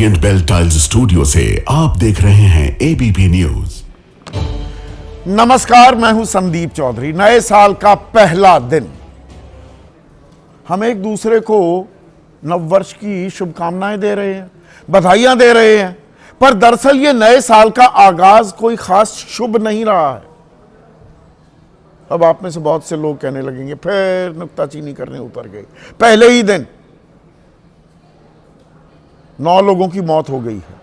Orient bell tiles studio से आप देख रहे हैं एबीपी न्यूज। नमस्कार, मैं हूं संदीप चौधरी। नए साल का पहला दिन हम एक दूसरे को नववर्ष की शुभकामनाएं दे रहे हैं, बधाइयां दे रहे हैं, पर दरअसल ये नए साल का आगाज कोई खास शुभ नहीं रहा है। अब आप में से बहुत से लोग कहने लगेंगे फिर नुक्ताचीनी करने उतर गए। पहले ही दिन 9 लोगों की मौत हो गई है,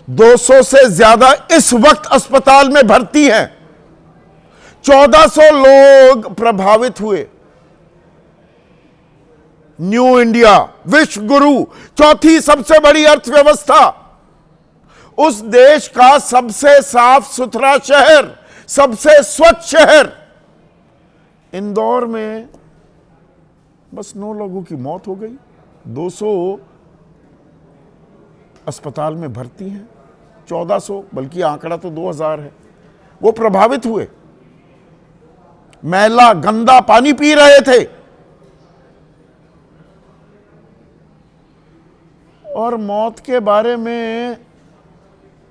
200 से ज्यादा इस वक्त अस्पताल में भर्ती हैं, 1400 लोग प्रभावित हुए। न्यू इंडिया, विश्व गुरु, चौथी सबसे बड़ी अर्थव्यवस्था, उस देश का सबसे साफ सुथरा शहर, सबसे स्वच्छ शहर, इंदौर में बस 9 लोगों की मौत हो गई, 200 अस्पताल में भर्ती हैं, 1400, बल्कि आंकड़ा तो 2000 है, वो प्रभावित हुए। मैला गंदा पानी पी रहे थे और मौत के बारे में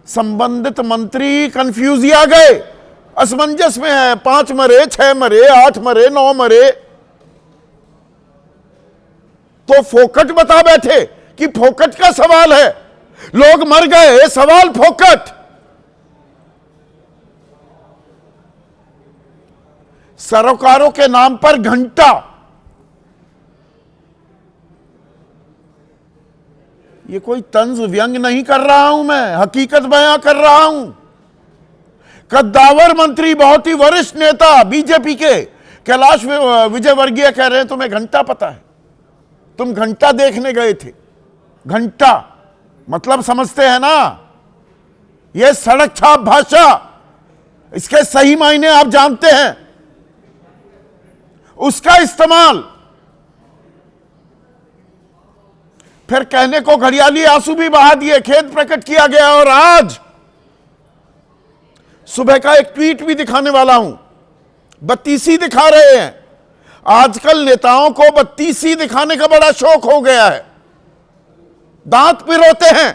संबंधित मंत्री कंफ्यूजिया गए, असमंजस में है। 5 मरे, 6 मरे, 8 मरे, 9 मरे, तो फोकट बता बैठे कि फोकट का सवाल है, लोग मर गए, सवाल फोकट। सरोकारों के नाम पर घंटा, ये कोई तंज व्यंग नहीं कर रहा हूं मैं, हकीकत बयां कर रहा हूं। कद्दावर मंत्री, बहुत ही वरिष्ठ नेता बीजेपी के कैलाश विजयवर्गीय कह रहे हैं तुम्हें घंटा पता है, तुम घंटा देखने गए थे। घंटा मतलब समझते हैं ना, यह सड़क छाप भाषा, इसके सही मायने आप जानते हैं, उसका इस्तेमाल। फिर कहने को घड़ियाली आंसू भी बहा दिए, खेद प्रकट किया गया। और आज सुबह का एक ट्वीट भी दिखाने वाला हूं, बत्तीसी दिखा रहे हैं। आजकल नेताओं को बत्तीसी दिखाने का बड़ा शौक हो गया है, दांत पिरोते हैं।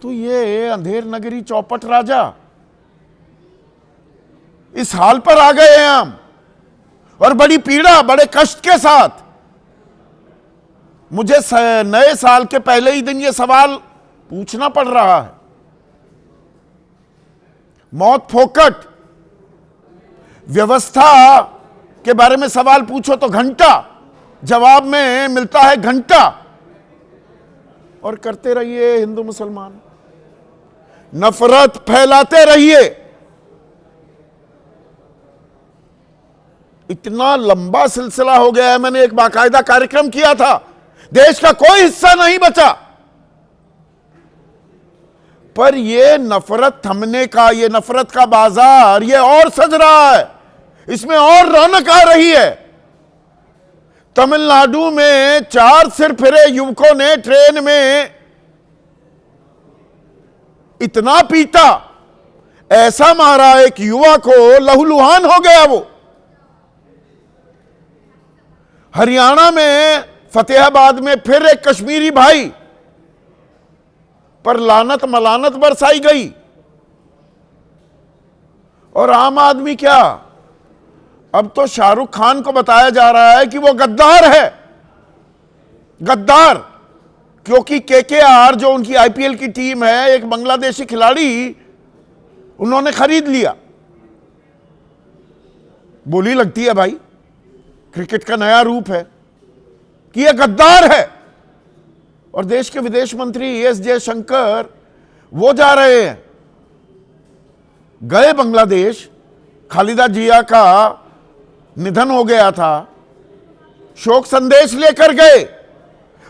तो ये अंधेर नगरी चौपट राजा, इस हाल पर आ गए हैं हम, और बड़ी पीड़ा, बड़े कष्ट के साथ। मुझे नए साल के पहले ही दिन ये सवाल पूछना पड़ रहा है। मौत फोकट, व्यवस्था के बारे में सवाल पूछो तो घंटा, जवाब में मिलता है घंटा। और करते रहिए हिंदू मुसलमान, नफरत फैलाते रहिए। इतना लंबा सिलसिला हो गया है, मैंने एक बाकायदा कार्यक्रम किया था, देश का कोई हिस्सा नहीं बचा। पर यह नफरत थमने का, यह नफरत का बाजार ये और सज रहा है, इसमें और रौनक आ रही है। तमिलनाडु में 4 सिर फिरे युवकों ने ट्रेन में इतना पीटा, ऐसा मारा एक युवा को, लहूलुहान हो गया वो। हरियाणा में फतेहाबाद में फिर एक कश्मीरी भाई पर लानत मलानत बरसाई गई। और आम आदमी क्या, अब तो शाहरुख खान को बताया जा रहा है कि वो गद्दार है। गद्दार क्योंकि केकेआर जो उनकी आईपीएल की टीम है, एक बांग्लादेशी खिलाड़ी उन्होंने खरीद लिया। बोली लगती है भाई, क्रिकेट का नया रूप है कि यह गद्दार है। और देश के विदेश मंत्री एस जयशंकर वो जा रहे हैं, गए बांग्लादेश, खालिदा जिया का निधन हो गया था, शोक संदेश लेकर गए।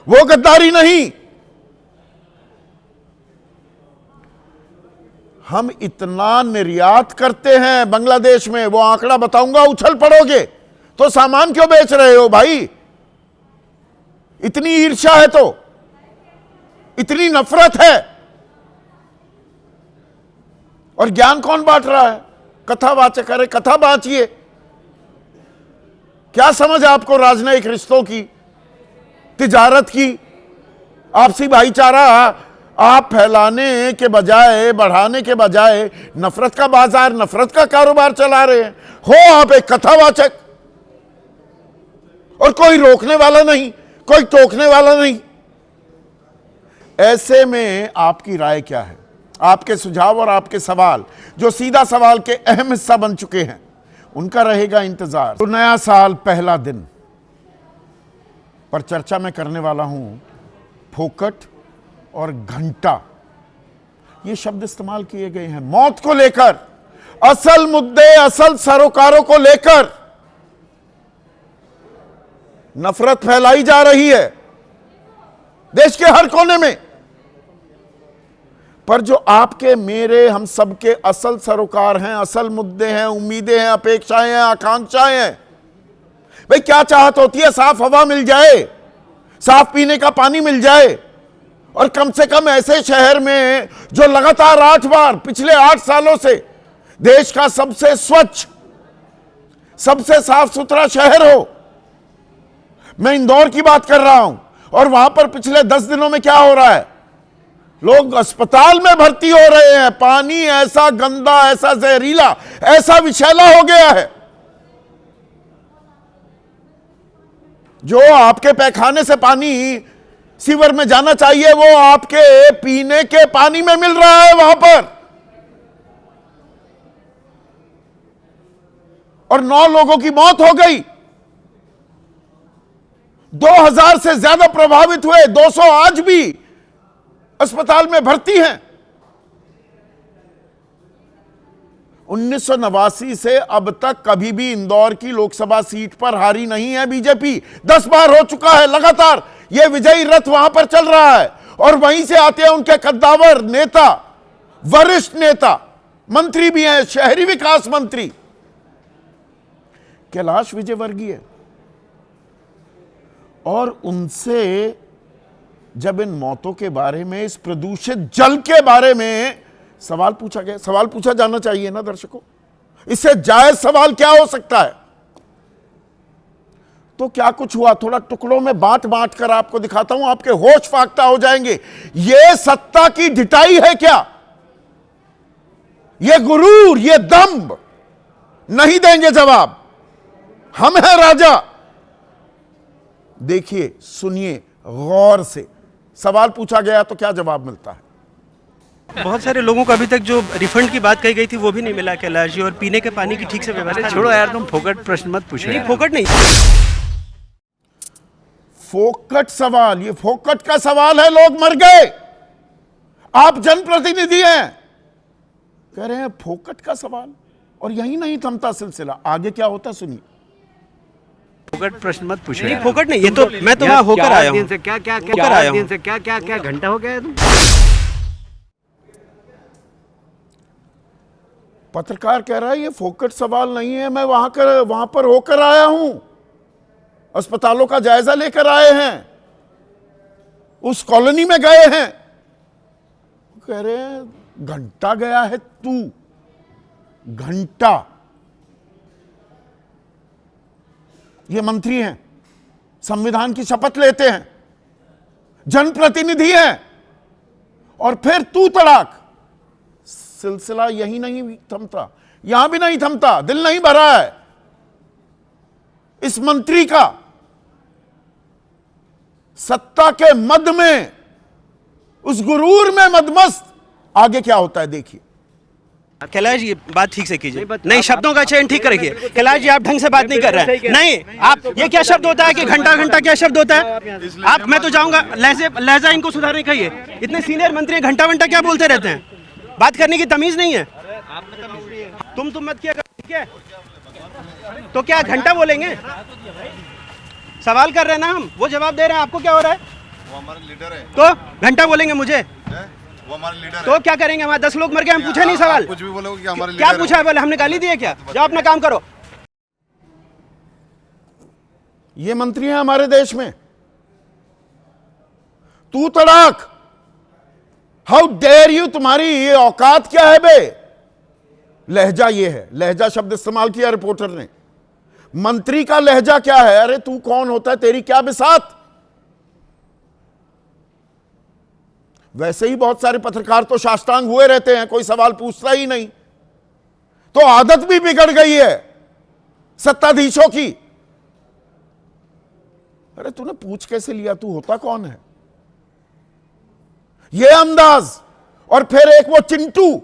वो गद्दारी नहीं। हम इतना निर्यात करते हैं बांग्लादेश में, वो आंकड़ा बताऊंगा, उछल पड़ोगे। तो सामान क्यों बेच रहे हो भाई? इतनी ईर्ष्या है तो, इतनी नफरत है, और ज्ञान कौन बांट रहा है? कथावाचक। अरे कथा बांचिए, क्या समझ आपको राजनयिक रिश्तों की? तिजारत की, आपसी भाईचारा आप फैलाने के बजाय, बढ़ाने के बजाय नफरत का बाजार, नफरत का कारोबार चला रहे हैं। हो आप एक कथावाचक और कोई रोकने वाला नहीं, कोई टोकने वाला नहीं। ऐसे में आपकी राय क्या है? आपके सुझाव और आपके सवाल, जो सीधा सवाल के अहम हिस्सा बन चुके हैं, उनका रहेगा इंतजार। तो नया साल, पहला दिन पर चर्चा मैं करने वाला हूं फोकट और घंटा। ये शब्द इस्तेमाल किए गए हैं मौत को लेकर, असल मुद्दे, असल सरोकारों को लेकर नफरत फैलाई जा रही है देश के हर कोने में। पर जो आपके, मेरे, हम सबके असल सरोकार हैं, असल मुद्दे हैं, उम्मीदें हैं, अपेक्षाएं हैं, आकांक्षाएं हैं, भाई क्या चाहत होती है? साफ हवा मिल जाए, साफ पीने का पानी मिल जाए, और कम से कम ऐसे शहर में जो लगातार 8 बार पिछले 8 सालों से देश का सबसे स्वच्छ, सबसे साफ सुथरा शहर हो। मैं इंदौर की बात कर रहा हूं, और वहां पर पिछले 10 दिनों में क्या हो रहा है? लोग अस्पताल में भर्ती हो रहे हैं। पानी ऐसा गंदा, ऐसा जहरीला, ऐसा विषैला हो गया है, जो आपके पैखाने से पानी सीवर में जाना चाहिए, वो आपके पीने के पानी में मिल रहा है वहां पर। और 9 लोगों की मौत हो गई, 2000 से ज्यादा प्रभावित हुए, 200 आज भी अस्पताल में भर्ती हैं। 1989 से अब तक कभी भी इंदौर की लोकसभा सीट पर हारी नहीं है बीजेपी। 10 बार हो चुका है लगातार यह विजयी रथ वहां पर चल रहा है, और वहीं से आते हैं उनके कद्दावर नेता, वरिष्ठ नेता, मंत्री भी हैं, शहरी विकास मंत्री कैलाश विजयवर्गीय। और उनसे जब इन मौतों के बारे में, इस प्रदूषित जल के बारे में सवाल पूछा गया, सवाल पूछा जाना चाहिए ना दर्शकों, इससे जायज सवाल क्या हो सकता है? तो क्या कुछ हुआ, थोड़ा टुकड़ों में बांट बांट कर आपको दिखाता हूं, आपके होश फाख्ता हो जाएंगे। यह सत्ता की ढिठाई है क्या? यह गुरूर, यह दंभ? नहीं देंगे जवाब, हम हैं राजा। देखिए, सुनिए गौर से, सवाल पूछा गया तो क्या जवाब मिलता है। बहुत सारे लोगों को अभी तक जो रिफंड की बात कही गई थी वो भी नहीं मिला कैलाश जी, और पीने के पानी की ठीक से व्यवस्था। छोड़ो यार, तुम फोकट प्रश्न मत पूछो। नहीं, फोकट नहीं, फोकट सवाल, ये फोकट का सवाल है। लोग मर गए, आप जनप्रतिनिधि हैं, कह रहे हैं फोकट का सवाल। और यही नहीं थमता सिलसिला, आगे क्या होता सुनिए। फोकट प्रश्न मत पूछो। नहीं, फोकट नहीं, ये तो मैं तो वहां होकर आया हूं। क्या क्या होकर आया हूं। क्या क्या क्या घंटा हो गया है तुम? पत्रकार कह रहा है ये फोकट सवाल नहीं है, मैं वहां पर होकर आया हूं, अस्पतालों का जायजा लेकर आए हैं, उस कॉलोनी में गए हैं। कह रहे हैं घंटा गया है तू, घंटा। ये मंत्री हैं, संविधान की शपथ लेते हैं, जनप्रतिनिधि हैं, और फिर तू तड़ाक। सिलसिला यही नहीं थमता, यहां भी नहीं थमता, दिल नहीं भरा है इस मंत्री का। सत्ता के मद में, उस गुरूर में मदमस्त। आगे क्या होता है देखिए। कैलाश जी बात ठीक से कीजिए, नहीं शब्दों का चयन ठीक रखिए। कैलाश जी आप ढंग से बात नहीं कर रहे हैं। नहीं, आप ये क्या शब्द होता है कि घंटा घंटा क्या शब्द होता है? आप, मैं तो जाऊंगा, लहजा इनको सुधारने कहिए। इतने सीनियर मंत्री हैं, घंटा घंटा क्या बोलते रहते हैं? बात करने की तमीज नहीं है। तुम मत किया, ठीक है? तो क्या घंटा बोलेंगे? सवाल कर रहे हैं ना हम, वो जवाब दे रहे हैं, आपको क्या हो रहा है? वो हमारे लीडर है। तो घंटा बोलेंगे मुझे? वो हमारे लीडर तो क्या करेंगे? हमारे 10 लोग मर गए, हम पूछे नहीं सवाल? कुछ भी बोलोगे कि हमारे क्या लीडर पूछा है? बोले हमने गाली दी है क्या? जाओ अपना काम करो। ये मंत्री हैं हमारे देश में, तू तड़ाक, हाउ डेयर यू, तुम्हारी ये औकात क्या है बे? लहजा ये है, लहजा शब्द इस्तेमाल किया रिपोर्टर ने। मंत्री का लहजा क्या है? अरे तू कौन होता है, तेरी क्या बिसात? वैसे ही बहुत सारे पत्रकार तो साष्टांग हुए रहते हैं, कोई सवाल पूछता ही नहीं। तो आदत भी बिगड़ गई है सत्ताधीशों की। अरे तूने पूछ कैसे लिया, तू होता कौन है? ये अंदाज। और फिर एक वो चिंटू,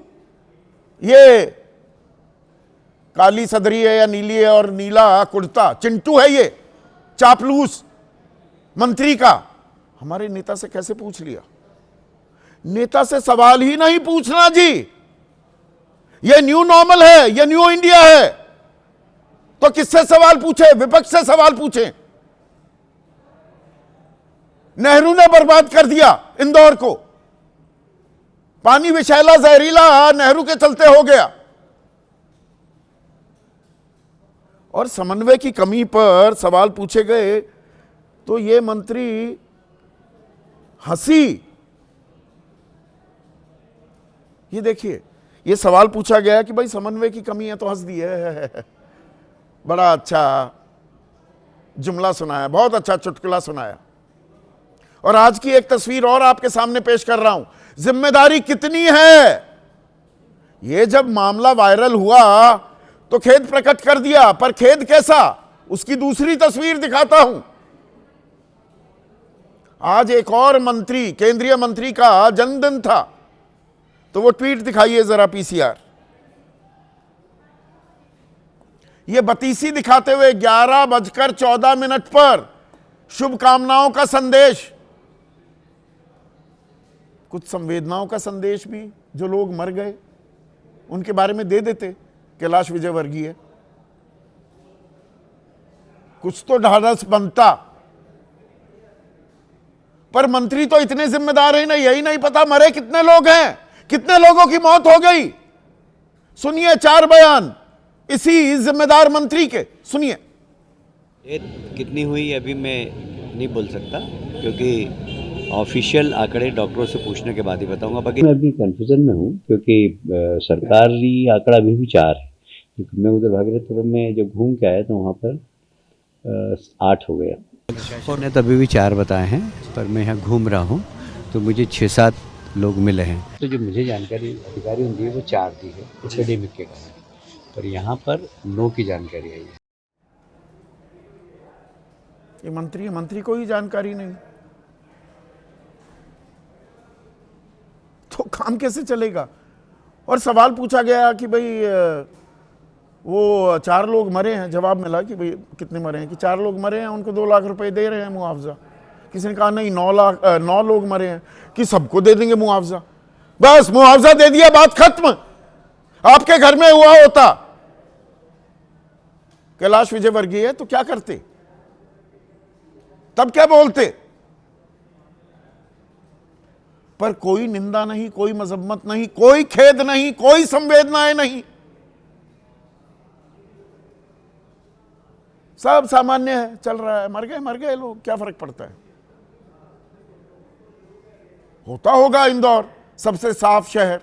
ये काली सदरी है या नीली है और नीला कुर्ता, चिंटू है ये चापलूस मंत्री का, हमारे नेता से कैसे पूछ लिया? नेता से सवाल ही नहीं पूछना जी, ये न्यू नॉर्मल है, ये न्यू इंडिया है। तो किससे सवाल पूछे? विपक्ष से सवाल पूछे। नेहरू ने बर्बाद कर दिया इंदौर को, पानी विषैला जहरीला नेहरू के चलते हो गया। और समन्वय की कमी पर सवाल पूछे गए तो ये मंत्री हंसी। ये देखिए, ये सवाल पूछा गया कि भाई समन्वय की कमी है तो हंस दी है। बड़ा अच्छा जुमला सुनाया, बहुत अच्छा चुटकुला सुनाया। और आज की एक तस्वीर और आपके सामने पेश कर रहा हूं, जिम्मेदारी कितनी है। ये जब मामला वायरल हुआ तो खेद प्रकट कर दिया, पर खेद कैसा, उसकी दूसरी तस्वीर दिखाता हूं। आज एक और मंत्री, केंद्रीय मंत्री का जन्मदिन था, तो वो ट्वीट दिखाइए जरा पीसीआर। ये बतीसी दिखाते हुए 11:14 पर शुभकामनाओं का संदेश, कुछ संवेदनाओं का संदेश भी, जो लोग मर गए उनके बारे में दे देते कैलाश विजयवर्गीय, कुछ तो ढाढ़स बनता। पर मंत्री तो इतने जिम्मेदार हैं ना, यही नहीं पता मरे कितने लोग हैं, कितने लोगों की मौत हो गई। सुनिए 4 बयान इसी जिम्मेदार मंत्री के, सुनिए। डेथ कितनी हुई अभी मैं नहीं बोल सकता, क्योंकि ऑफिशियल आंकड़े डॉक्टरों से पूछने के बाद ही बताऊंगा। बाकी मैं अभी कंफ्यूजन में हूँ, क्योंकि सरकारी आंकड़ा अभी भी 4 है। क्योंकि मैं उधर भागीरथपुरम में जब घूम के आया तो वहाँ पर 8 हो गया। उन्होंने तो अभी भी 4 बताए हैं, पर मैं यहाँ घूम रहा हूँ तो मुझे 6-7 लोग मिले हैं। तो जो मुझे जानकारी अधिकारियों ने दी है वो 4 दी है एपिडेमिक के कारण, पर यहाँ पर 9 की जानकारी आई है। ये मंत्री को ही जानकारी नहीं, तो काम कैसे चलेगा? और सवाल पूछा गया कि भाई वो 4 लोग मरे हैं, जवाब मिला कि भाई कितने मरे हैं, कि 4 लोग मरे हैं, उनको 2 लाख रुपए दे रहे हैं मुआवजा। किसी ने कहा नहीं 9 लोग मरे हैं, कि सबको दे देंगे मुआवजा। बस मुआवजा दे दिया, बात खत्म। आपके घर में हुआ होता कैलाश विजयवर्गीय तो क्या करते, तब क्या बोलते? पर कोई निंदा नहीं, कोई मजम्मत नहीं, कोई खेद नहीं, कोई संवेदनाएं नहीं, सब सामान्य है, चल रहा है। मर गए लोग, क्या फर्क पड़ता है? होता होगा इंदौर सबसे साफ शहर।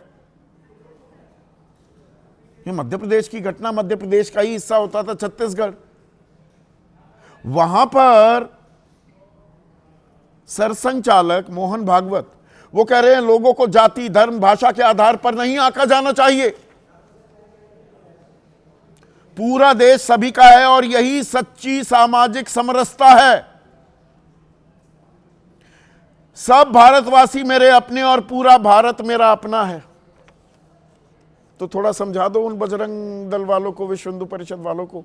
ये मध्य प्रदेश की घटना, मध्य प्रदेश का ही हिस्सा होता था छत्तीसगढ़। वहां पर सरसंघचालक मोहन भागवत वो कह रहे हैं लोगों को जाति, धर्म, भाषा के आधार पर नहीं आंका जाना चाहिए, पूरा देश सभी का है और यही सच्ची सामाजिक समरसता है। सब भारतवासी मेरे अपने और पूरा भारत मेरा अपना है। तो थोड़ा समझा दो उन बजरंग दल वालों को, विश्व हिंदू परिषद वालों को,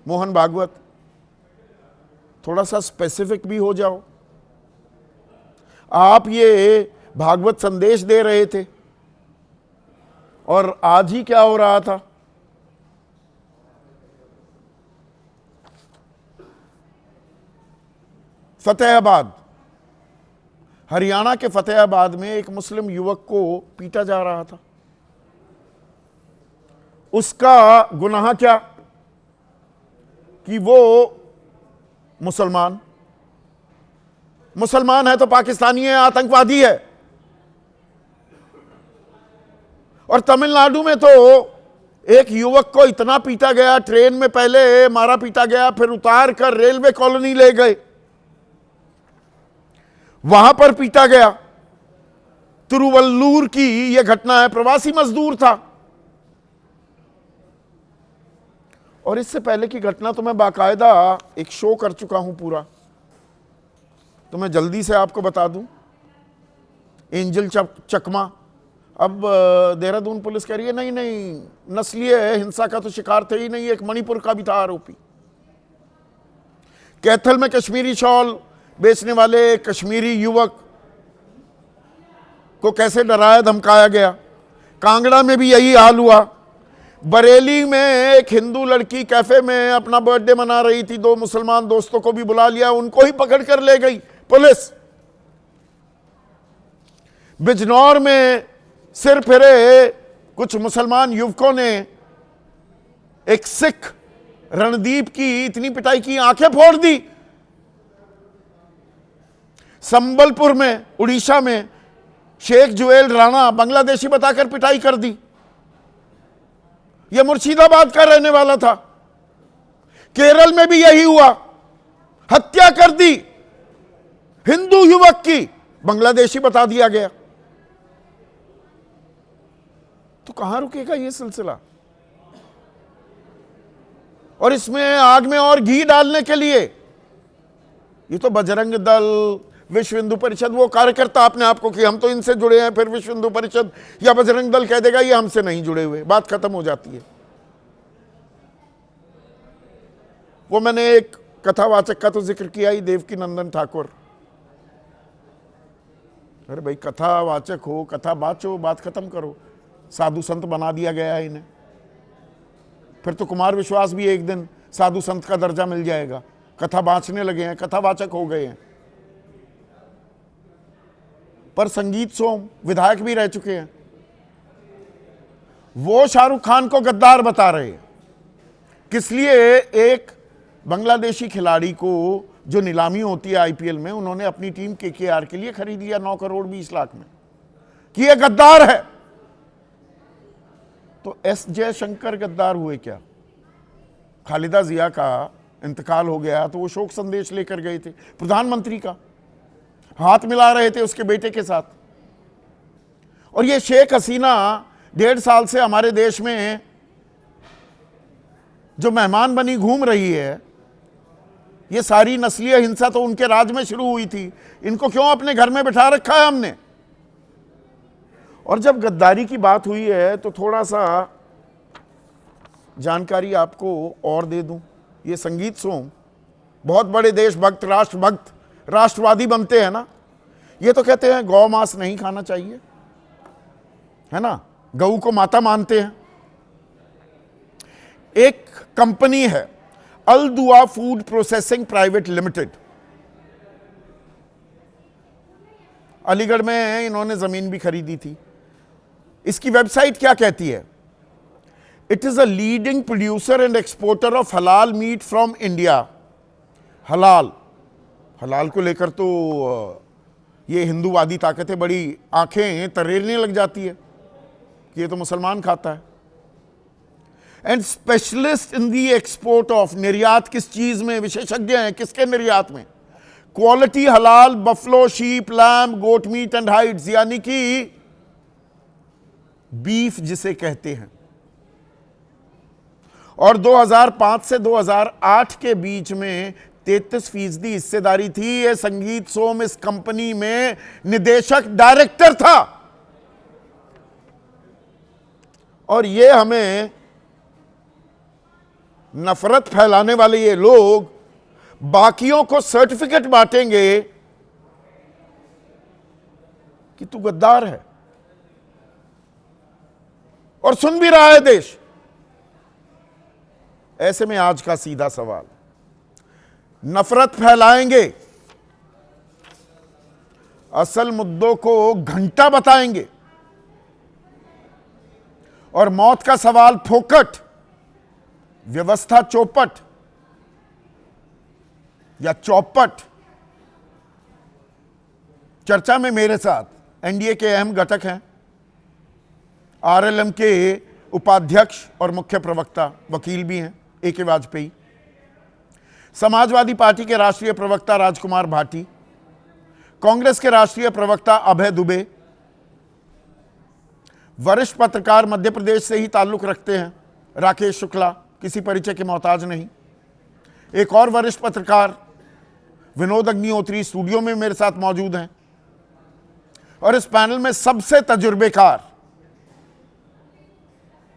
मोहन भागवत, थोड़ा सा स्पेसिफिक भी हो जाओ। आप ये भागवत संदेश दे रहे थे और आज ही क्या हो रहा था? फतेहाबाद, हरियाणा के फतेहाबाद में एक मुस्लिम युवक को पीटा जा रहा था। उसका गुनाह क्या कि वो मुसलमान है तो पाकिस्तानी है, आतंकवादी है। और तमिलनाडु में तो एक युवक को इतना पीटा गया, ट्रेन में पहले मारा पीटा गया, फिर उतार कर रेलवे कॉलोनी ले गए, वहां पर पीटा गया। तिरुवल्लुर की यह घटना है, प्रवासी मजदूर था। और इससे पहले की घटना तो मैं बाकायदा एक शो कर चुका हूं पूरा, तो मैं जल्दी से आपको बता दूं। एंजल चकमा, अब देहरादून पुलिस कह रही है नहीं नहीं, नस्लीय हिंसा का तो शिकार थे ही नहीं, एक मणिपुर का भी था आरोपी। कैथल में कश्मीरी शॉल बेचने वाले कश्मीरी युवक को कैसे डराया धमकाया गया। कांगड़ा में भी यही हाल हुआ। बरेली में एक हिंदू लड़की कैफे में अपना बर्थडे मना रही थी, 2 मुसलमान दोस्तों को भी बुला लिया, उनको ही पकड़ कर ले गई पुलिस। बिजनौर में सिर फिरे कुछ मुसलमान युवकों ने एक सिख रणदीप की इतनी पिटाई की, आंखें फोड़ दी। संबलपुर में, उड़ीसा में शेख जुएल राणा बांग्लादेशी बताकर पिटाई कर दी। यह मुर्शिदाबाद का रहने वाला था। केरल में भी यही हुआ, हत्या कर दी हिंदू युवक की, बांग्लादेशी बता दिया गया। तो कहां रुकेगा यह सिलसिला? और इसमें आग में और घी डालने के लिए ये तो बजरंग दल, विश्व हिंदू परिषद, वो कार्यकर्ता अपने आप को कि हम तो इनसे जुड़े हैं, फिर विश्व हिंदू परिषद या बजरंग दल कह देगा ये हमसे नहीं जुड़े हुए, बात खत्म हो जाती है। वो मैंने एक कथावाचक का तो जिक्र किया ही, देवकी नंदन ठाकुर। अरे भाई कथावाचक हो, कथा बाचो, बात खत्म करो। साधु संत बना दिया गया है इन्हें। फिर तो कुमार विश्वास भी एक दिन साधु संत का दर्जा मिल जाएगा। कथा बांचने लगे हैं, कथावाचक हो गए हैं। पर संगीत सोम विधायक भी रह चुके हैं। वो शाहरुख खान को गद्दार बता रहे हैं। किस लिए? एक बांग्लादेशी खिलाड़ी को जो नीलामी होती है आईपीएल में, उन्होंने अपनी टीम केकेआर के लिए खरीद लिया 9 करोड़ 20 लाख में, कि ये गद्दार है। तो एस जयशंकर गद्दार हुए क्या? खालिदा जिया का इंतकाल हो गया तो वो शोक संदेश लेकर गए थे, प्रधानमंत्री का हाथ मिला रहे थे उसके बेटे के साथ। और ये शेख हसीना 1.5 साल से हमारे देश में जो मेहमान बनी घूम रही है, ये सारी नस्लीय हिंसा तो उनके राज में शुरू हुई थी। इनको क्यों अपने घर में बिठा रखा है हमने? और जब गद्दारी की बात हुई है तो थोड़ा सा जानकारी आपको और दे दूं। ये संगीत सोम बहुत बड़े देशभक्त, राष्ट्रभक्त, राष्ट्रवादी बनते हैं ना, ये तो कहते हैं गौ मांस नहीं खाना चाहिए, है ना, गऊ को माता मानते हैं। एक कंपनी है अल दुआ food processing private limited, Aligarh में इन्होंने जमीन भी खरीदी थी। इसकी वेबसाइट क्या कहती है? It is a leading producer and exporter of हलाल मीट फ्रॉम इंडिया। हलाल, हलाल को लेकर तो ये हिंदूवादी ताकतें बड़ी आंखें तरेरने लग जाती है कि ये तो मुसलमान खाता है। And specialist in the export of, निर्यात किस चीज में विशेषज्ञ हैं? किसके निर्यात में? Quality halal buffalo, sheep, lamb, goat meat and hides, यानी कि बीफ जिसे कहते हैं। और 2005 से 2008 के बीच में 33% हिस्सेदारी थी। ये संगीत सोम इस कंपनी में निदेशक डायरेक्टर था। और ये हमें नफरत फैलाने वाले ये लोग बाकियों को सर्टिफिकेट बांटेंगे कि तू गद्दार है, और सुन भी रहा है देश। ऐसे में आज का सीधा सवाल, नफरत फैलाएंगे, असल मुद्दों को घंटा बताएंगे, और मौत का सवाल फोकट, व्यवस्था चौपट या चौपट? चर्चा में मेरे साथ एनडीए के अहम घटक हैं, आरएलएम के उपाध्यक्ष और मुख्य प्रवक्ता, वकील भी हैं ए.के. वाजपेयी, समाजवादी पार्टी के राष्ट्रीय प्रवक्ता राजकुमार भाटी, कांग्रेस के राष्ट्रीय प्रवक्ता अभय दुबे, वरिष्ठ पत्रकार मध्य प्रदेश से ही ताल्लुक रखते हैं, राकेश शुक्ला, किसी परिचय के मोहताज नहीं। एक और वरिष्ठ पत्रकार विनोद अग्निहोत्री स्टूडियो में मेरे साथ मौजूद हैं। और इस पैनल में सबसे तजुर्बेकार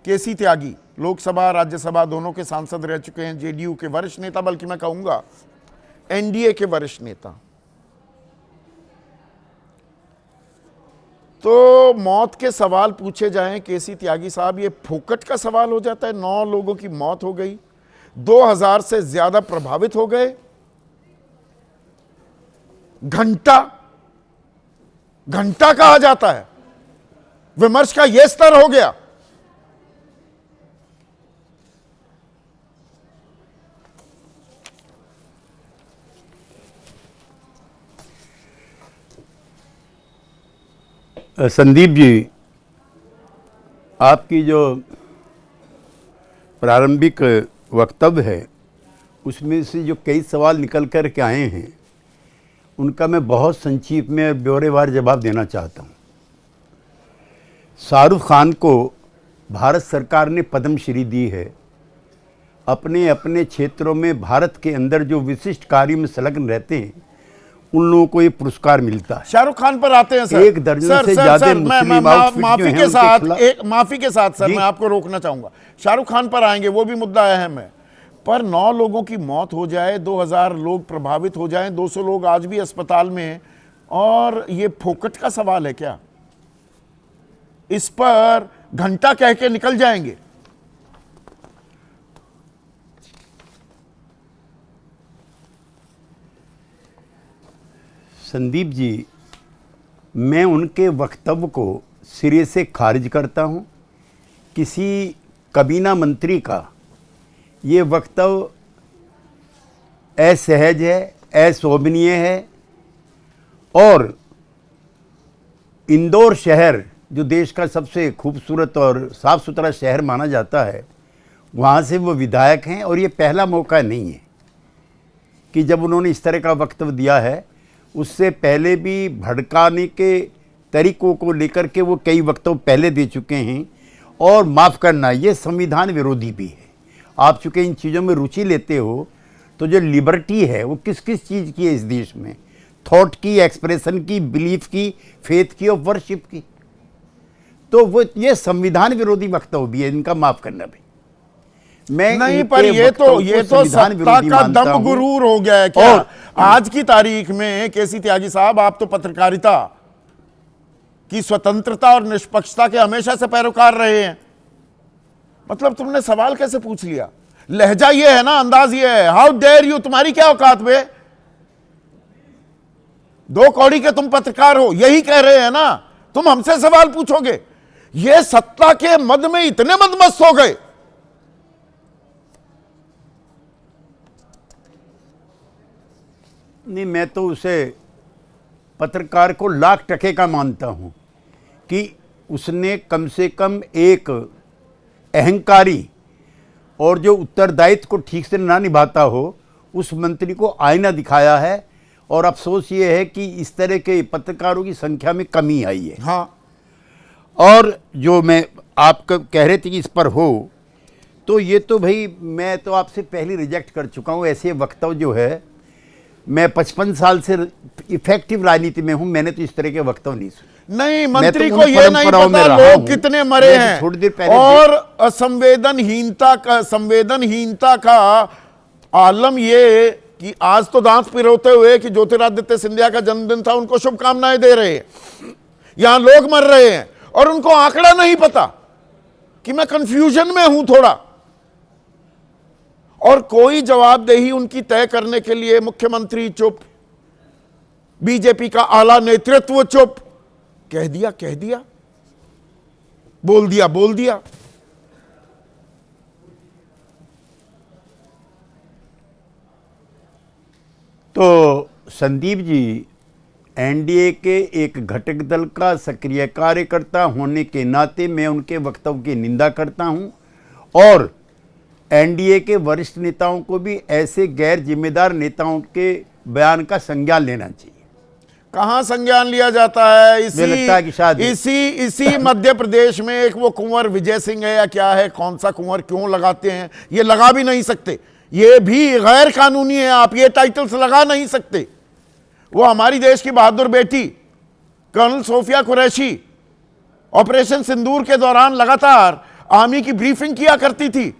केसी त्यागी, लोकसभा राज्यसभा दोनों के सांसद रह चुके हैं, जेडीयू के वरिष्ठ नेता, बल्कि मैं कहूंगा एनडीए के वरिष्ठ नेता। तो मौत के सवाल पूछे जाएं केसी त्यागी साहब, ये फोकट का सवाल हो जाता है। 9 लोगों की मौत हो गई, 2000 से ज्यादा प्रभावित हो गए, घंटा कहा जाता है, विमर्श का यह स्तर हो गया। संदीप जी, आपकी जो प्रारंभिक वक्तव्य है उसमें से जो कई सवाल निकल कर के आए हैं उनका मैं बहुत संक्षिप्त में ब्यौरेवार जवाब देना चाहता हूँ। शाहरुख खान को भारत सरकार ने पद्मश्री दी है। अपने अपने क्षेत्रों में भारत के अंदर जो विशिष्ट कार्य में संलग्न रहते हैं उन लोगों को ये पुरस्कार मिलता है। शाहरुख खान पर आते हैं सर। एक दर्जन से ज्यादा मुस्लिम आउटफिट माफी के साथ सर मैं आपको रोकना चाहूंगा। शाहरुख खान पर आएंगे, वो भी मुद्दा अहम है। पर 9 लोगों की मौत हो जाए, 2000 लोग प्रभावित हो जाएं, 200 लोग आज भी अस्पताल में हैं, और ये फोकट का सवाल है क्या? इस पर घंटा कह के निकल जाएंगे। संदीप जी, मैं उनके वक्तव्य को सिरे से खारिज करता हूं। किसी काबीना मंत्री का ये वक्तव्य असहज है, अशोभनीय है, और इंदौर शहर जो देश का सबसे खूबसूरत और साफ़ सुथरा शहर माना जाता है, वहाँ से वो विधायक हैं, और ये पहला मौका नहीं है कि जब उन्होंने इस तरह का वक्तव्य दिया है। उससे पहले भी भड़काने के तरीकों को लेकर के वो कई वक्तव्य पहले दे चुके हैं। और माफ़ करना, ये संविधान विरोधी भी है। आप चूँकि इन चीज़ों में रुचि लेते हो, तो जो लिबर्टी है वो किस किस चीज़ की है इस देश में? थॉट की, एक्सप्रेशन की, बिलीफ की, फेथ की और वर्शिप की। तो वो ये संविधान विरोधी वक्तव्य भी है, इनका माफ़ करना भी। मैं नहीं, पर ये तो सत्ता का दम गुरूर हो गया है क्या? आज की तारीख में केसी त्यागी साहब, आप तो पत्रकारिता की स्वतंत्रता और निष्पक्षता के हमेशा से पैरोकार रहे हैं। मतलब तुमने सवाल कैसे पूछ लिया? लहजा ये है ना, अंदाज ये है, हाउ डेयर यू, तुम्हारी क्या औकात बे? 2 कौड़ी के तुम पत्रकार हो, यही कह रहे हैं ना, तुम हमसे सवाल पूछोगे? ये सत्ता के मद में इतने मदमस्त हो गए। नहीं, मैं तो उसे पत्रकार को लाख टके का मानता हूं कि उसने कम से कम एक अहंकारी और जो उत्तरदायित्व को ठीक से ना निभाता हो उस मंत्री को आईना दिखाया है। और अफसोस ये है कि इस तरह के पत्रकारों की संख्या में कमी आई है। हाँ, और जो मैं आप कह रहे थे कि इस पर हो, तो ये तो भाई मैं तो आपसे पहले रिजेक्ट कर चुका हूँ। ऐसे वक्तव्य जो है, मैं 55 साल से इफेक्टिव राजनीति में हूं, मैंने तो इस तरह के वक्तव्य नहीं सुने। नहीं, मंत्री को यह नहीं पता लोग कितने मरे हैं, थोड़ी देर पहले और संवेदनहीनता का आलम ये कि आज तो दांत पिरोते हुए कि ज्योतिरादित्य सिंधिया का जन्मदिन था, उनको शुभकामनाएं दे रहे हैं। यहां लोग मर रहे हैं और उनको आंकड़ा नहीं पता कि मैं कंफ्यूजन में हूं थोड़ा। और कोई जवाबदेही उनकी तय करने के लिए मुख्यमंत्री चुप, बीजेपी का आला नेतृत्व चुप। कह दिया, बोल दिया। तो संदीप जी, एनडीए के एक घटक दल का सक्रिय कार्यकर्ता होने के नाते मैं उनके वक्तव्य की निंदा करता हूं, और एनडीए के वरिष्ठ नेताओं को भी ऐसे गैर जिम्मेदार नेताओं के बयान का संज्ञान लेना चाहिए। कहां संज्ञान लिया जाता है? मुझे लगता है कि शायद इसी मध्य प्रदेश में एक वो कुंवर विजय सिंह है या क्या है, कौन सा कुंवर, क्यों लगाते हैं? ये लगा भी नहीं सकते, ये भी गैर कानूनी है, आप ये टाइटल्स लगा नहीं सकते। वो हमारी देश की बहादुर बेटी कर्नल सोफिया कुरैशी ऑपरेशन सिंदूर के दौरान लगातार आर्मी की ब्रीफिंग किया करती थी,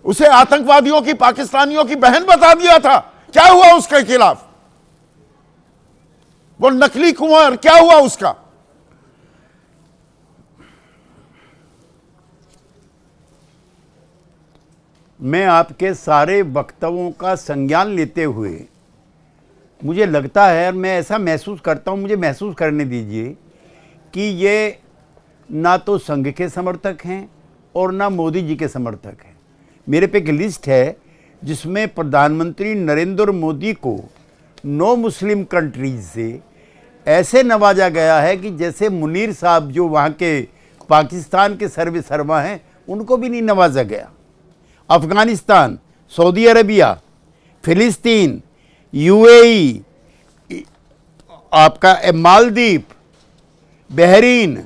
उसे आतंकवादियों की, पाकिस्तानियों की बहन बता दिया था। क्या हुआ उसके खिलाफ? वो नकली कुंवर, क्या हुआ उसका? मैं आपके सारे वक्तव्यों का संज्ञान लेते हुए मुझे लगता है, और मैं ऐसा महसूस करता हूं, मुझे महसूस करने दीजिए कि ये ना तो संघ के समर्थक हैं और ना मोदी जी के समर्थक हैं। मेरे पे एक लिस्ट है जिसमें प्रधानमंत्री नरेंद्र मोदी को 9 मुस्लिम कंट्रीज से ऐसे नवाजा गया है कि जैसे मुनीर साहब जो वहाँ के पाकिस्तान के सर्वे सर्वा हैं उनको भी नहीं नवाजा गया। अफ़गानिस्तान, सऊदी अरबिया, फ़िलिस्तीन, यूएई, आपका मालदीव, बहरीन,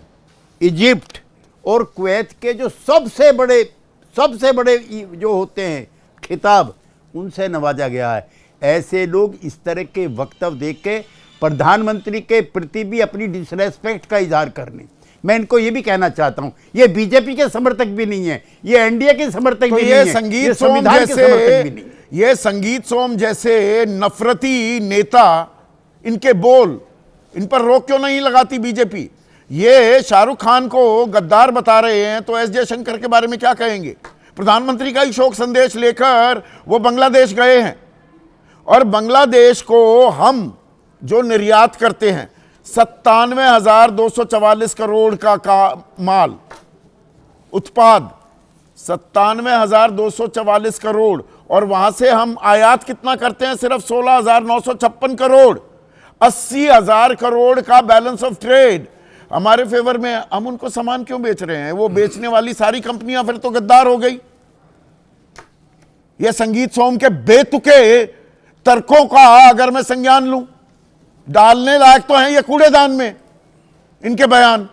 इजिप्ट और कुवैत के जो सबसे बड़े जो होते हैं खिताब, उनसे नवाजा गया है। ऐसे लोग इस तरह के वक्तव्य देख के प्रधानमंत्री के प्रति भी अपनी डिसरेस्पेक्ट का इजहार करने, मैं इनको ये भी कहना चाहता हूँ, ये बीजेपी के समर्थक भी नहीं है, ये एनडीए के समर्थक तो भी ये नहीं है, संगीत ये सोम संविधान के समर्थक भी नहीं है। ये संगीत सोम जैसे नफरती नेता, इनके बोल, इन पर रोक क्यों नहीं लगाती बीजेपी? ये शाहरुख खान को गद्दार बता रहे हैं तो एस जयशंकर के बारे में क्या कहेंगे? प्रधानमंत्री का ही शोक संदेश लेकर वो बांग्लादेश गए हैं, और बांग्लादेश को हम जो निर्यात करते हैं 97,244 करोड़ का माल उत्पाद, 97,244 करोड़, और वहां से हम आयात कितना करते हैं? सिर्फ 16,956 करोड़। 80,000 करोड़ का बैलेंस ऑफ ट्रेड हमारे फेवर में। हम उनको सामान क्यों बेच रहे हैं? वो बेचने वाली सारी कंपनियां फिर तो गद्दार हो गई। ये संगीत सोम के बेतुके तर्कों का अगर मैं संज्ञान लूं, डालने लायक तो हैं ये कूड़ेदान में इनके बयान।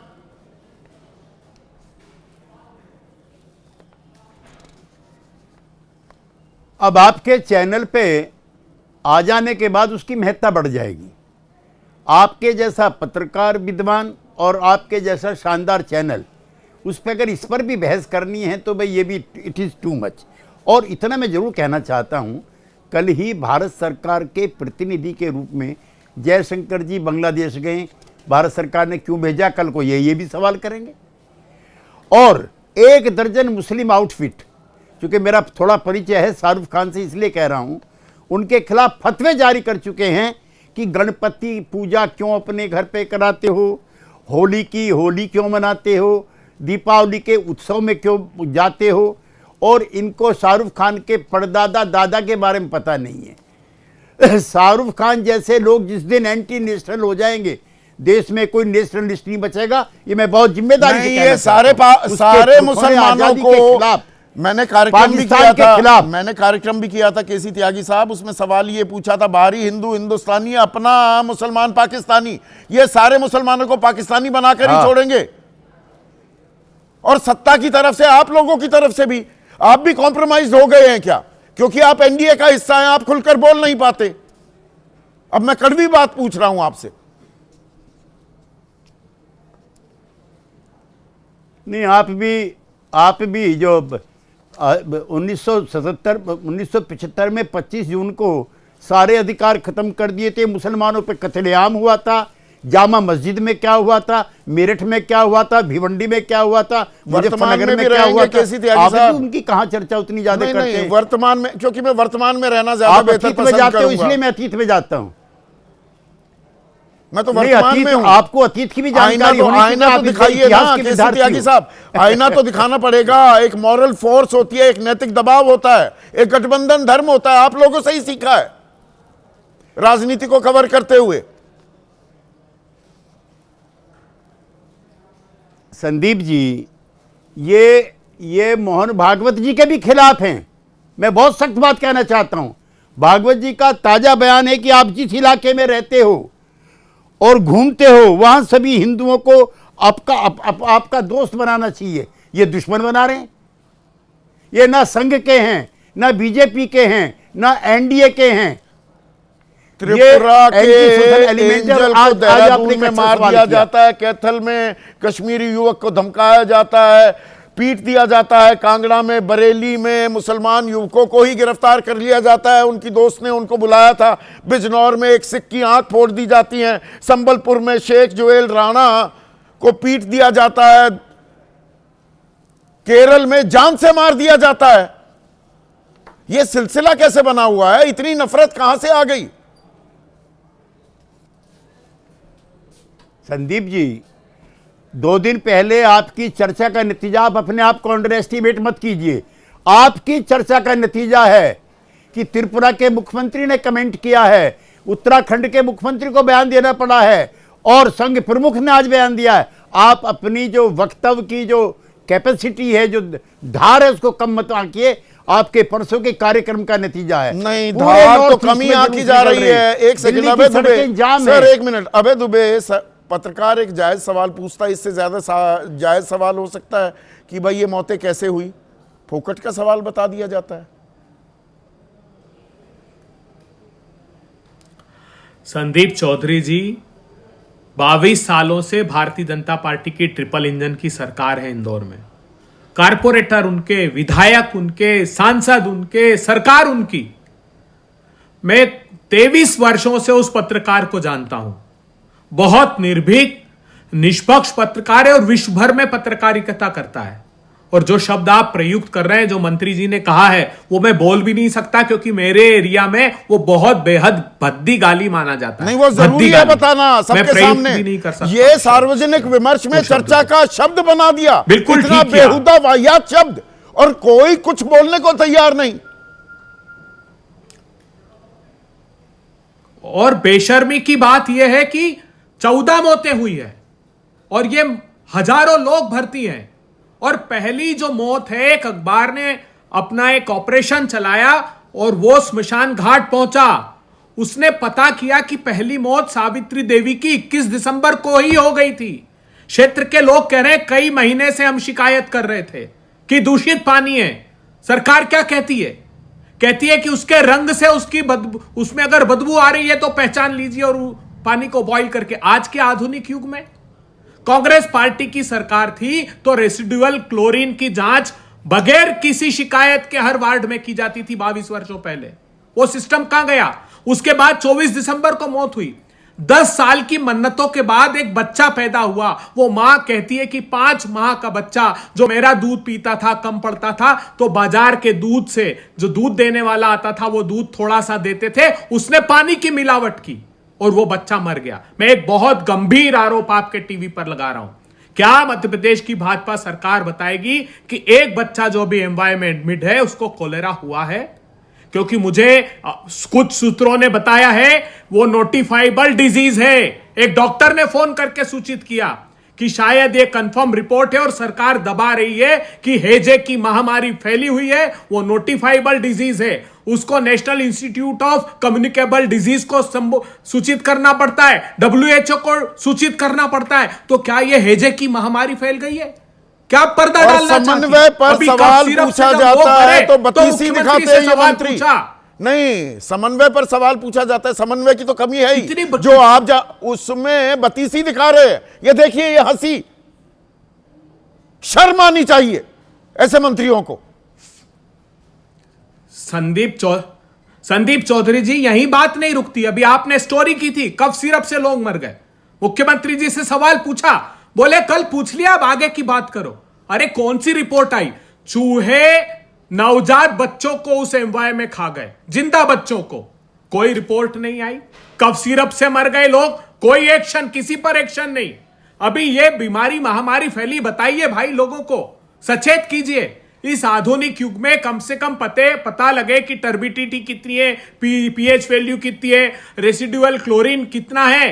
अब आपके चैनल पे आ जाने के बाद उसकी महत्ता बढ़ जाएगी। आपके जैसा पत्रकार विद्वान और आपके जैसा शानदार चैनल, उस पर अगर इस पर भी बहस करनी है तो भाई ये भी इट इज़ टू मच। और इतना मैं ज़रूर कहना चाहता हूँ, कल ही भारत सरकार के प्रतिनिधि के रूप में जयशंकर जी बांग्लादेश गए, भारत सरकार ने क्यों भेजा, कल को ये भी सवाल करेंगे। और 1 दर्जन मुस्लिम आउटफिट, क्योंकि मेरा थोड़ा परिचय है शाहरुख खान से इसलिए कह रहा हूँ, उनके खिलाफ फतवे जारी कर चुके हैं कि गणपति पूजा क्यों अपने घर पे कराते हो, होली की होली क्यों मनाते हो, दीपावली के उत्सव में क्यों जाते हो, और इनको शाहरुख खान के परदादा दादा के बारे में पता नहीं है। शाहरुख खान जैसे लोग जिस दिन एंटी नेशनल हो जाएंगे, देश में कोई नेशनलिस्ट नहीं बचेगा। ये मैं बहुत जिम्मेदारी से कहना सारे मुसलमानों को मैंने कार्यक्रम भी किया था केसी त्यागी साहब, उसमें सवाल ये पूछा था, बाहरी हिंदू हिंदुस्तानी, अपना मुसलमान पाकिस्तानी, ये सारे मुसलमानों को पाकिस्तानी बनाकर ही छोड़ेंगे। और सत्ता की तरफ से, आप लोगों की तरफ से भी, आप भी कॉम्प्रोमाइज हो गए हैं क्या? क्योंकि आप एनडीए का हिस्सा हैं, आप खुलकर बोल नहीं पाते। अब मैं कड़वी बात पूछ रहा हूं आपसे। नहीं, आप भी जो 1975 में 25 जून को सारे अधिकार खत्म कर दिए थे, मुसलमानों पे कत्लेआम हुआ था, जामा मस्जिद में क्या हुआ था, मेरठ में क्या हुआ था, भिवंडी में क्या हुआ था, मुजफ्फरनगर में क्या हुआ था, आप भी उनकी कहाँ चर्चा उतनी ज्यादा करते हैं? वर्तमान में, क्योंकि मैं वर्तमान में रहना ज्यादा बेहतर पसंद करूंगा, इसलिए मैं अतीत में जाता हूं। मैं तो वर्तमान में हूं। आपको अतीत की भी जानकारी होनी चाहिए। आईना तो दिखाइए ना केसी त्यागी साहब, आईना तो दिखाना पड़ेगा। एक मॉरल फोर्स होती है, एक नैतिक दबाव होता है, एक गठबंधन धर्म होता है। आप लोगों से ही सीखा है राजनीति को कवर करते हुए। संदीप जी, ये मोहन भागवत जी के भी खिलाफ हैं। मैं बहुत सख्त बात कहना चाहता हूं। भागवत जी का ताजा बयान है कि आप जिस इलाके में रहते हो और घूमते हो वहां सभी हिंदुओं को आपका दोस्त बनाना चाहिए। ये दुश्मन बना रहे हैं। ये ना संघ के हैं, ना बीजेपी के हैं, ना एनडीए के हैं। त्रिपुरा के एलिमेंट एंजल को देहरादून में मार दिया जाता है, कैथल में कश्मीरी युवक को धमकाया जाता है, पीट दिया जाता है, कांगड़ा में, बरेली में मुसलमान युवकों को ही गिरफ्तार कर लिया जाता है, उनकी दोस्त ने उनको बुलाया था, बिजनौर में एक सिख की आंख फोड़ दी जाती है, संबलपुर में शेख जोएल राणा को पीट दिया जाता है, केरल में जान से मार दिया जाता है। यह सिलसिला कैसे बना हुआ है? इतनी नफरत कहां से आ गई? संदीप जी, 2 दिन पहले आपकी चर्चा का नतीजा, आप अपने आप को अंडर एस्टिमेट मत कीजिए। आपकी चर्चा का नतीजा है कि त्रिपुरा के मुख्यमंत्री ने कमेंट किया है, उत्तराखंड के मुख्यमंत्री को बयान देना पड़ा है और संघ प्रमुख ने आज बयान दिया है। आप अपनी जो वक्तव्य की जो कैपेसिटी है, जो धार है, उसको कम मत आंकिए। आपके परसों के कार्यक्रम का नतीजा है। नहीं, धार तो कमी आंकी जा रही है। एक सेकंड, अबे दुबे सर, 1 मिनट। अबे दुबे, पत्रकार एक जायज सवाल पूछता है, इससे ज्यादा जायज सवाल हो सकता है कि भाई ये मौतें कैसे हुई? फोकट का सवाल बता दिया जाता है। संदीप चौधरी जी, 22 सालों से भारतीय जनता पार्टी की ट्रिपल इंजन की सरकार है इंदौर में। कारपोरेटर उनके, विधायक उनके, सांसद उनके, सरकार उनकी। मैं 23 वर्षों से उस पत्रकार को जानता हूं। बहुत निर्भीक, निष्पक्ष पत्रकार है और विश्व भर में पत्रकारिता करता है। और जो शब्द आप प्रयुक्त कर रहे हैं, जो मंत्री जी ने कहा है, वो मैं बोल भी नहीं सकता, क्योंकि मेरे एरिया में वो बहुत बेहद भद्दी गाली माना जाता है। नहीं, वो जरूरी है बताना सबके सामने। नहीं कर सकता। ये सार्वजनिक विमर्श में चर्चा का शब्द बना दिया, बिल्कुल इतना बेहुदा वाहियात शब्द, और कोई कुछ बोलने को तैयार नहीं। और बेशर्मी की बात यह है कि 14 मौतें हुई है और ये हजारों लोग भर्ती हैं। और पहली जो मौत है, एक अखबार ने अपना एक ऑपरेशन चलाया और वो स्मशान घाट पहुंचा। उसने पता किया कि पहली मौत सावित्री देवी की 21 दिसंबर को ही हो गई थी। क्षेत्र के लोग कह रहे हैं, कई महीने से हम शिकायत कर रहे थे कि दूषित पानी है। सरकार क्या कहती है? कहती है कि उसके रंग से उसकी बदबू, उसमें अगर बदबू आ रही है तो पहचान लीजिए और पानी को बॉईल करके। आज के आधुनिक युग में कांग्रेस पार्टी की सरकार थी तो रेसिडुअल क्लोरीन की जांच बगैर किसी शिकायत के हर वार्ड में की जाती थी 22 वर्षों पहले। वो सिस्टम कहां गया? उसके बाद 24 दिसंबर को मौत हुई। 10 साल की मन्नतों के बाद एक बच्चा पैदा हुआ। वो मां कहती है कि 5 माह का बच्चा जो मेरा दूध पीता था, कम पड़ता था, तो बाजार के दूध से जो दूध देने वाला आता था वो दूध थोड़ा सा देते थे, उसने पानी की मिलावट की और वो बच्चा मर गया। मैं एक बहुत गंभीर आरोप आपके टीवी पर लगा रहा हूं। क्या मध्य प्रदेश की भाजपा सरकार बताएगी कि एक बच्चा जो भी एमवाई में एडमिट है उसको कोलेरा हुआ है? क्योंकि मुझे कुछ सूत्रों ने बताया है वो नोटिफाइबल डिजीज है। एक डॉक्टर ने फोन करके सूचित किया कि शायद ये कंफर्म रिपोर्ट है और सरकार दबा रही है कि हेजे की महामारी फैली हुई है, वो नोटिफाइबल डिजीज है। उसको national institute of communicable disease को सूचित करना पड़ता है, WHO को सूचित करना पड़ता है। तो क्या ये हेजे की महामारी फैल गई है? क्या पर्दा डालना चाहती? समन्वय पर सवाल पूछा जाता है तो बतीसी दिखाते हैं ये मंत्री। नहीं, समन्वय पर सवाल पूछा जाता है, समन्वय की तो कमी है ही, जो आप उसमें बतीसी दिखा रहे हैं। ये देखिए, ये हंसी, शर्म आनी चाहिए ऐसे मंत्रियों को। संदीप चौधरी जी, यही बात नहीं रुकती। अभी आपने स्टोरी की थी, कफ सिरप से लोग मर गए। मुख्यमंत्री जी से सवाल पूछा, बोले कल पूछ लिया, अब आगे की बात करो। अरे कौन सी रिपोर्ट आई? चूहे नवजात बच्चों को उस एमवाई में खा गए, जिंदा बच्चों को। कोई रिपोर्ट नहीं आई। कफ सिरप से मर गए लोग, कोई एक्शन, किसी पर एक्शन नहीं। अभी ये बीमारी महामारी फैली, बताइए भाई लोगों को, सचेत कीजिए। इस आधुनिक युग में कम से कम पता लगे कि टर्बिडिटी कितनी है, पीएच वैल्यू कितनी है, रेसिडुअल क्लोरीन कितना है,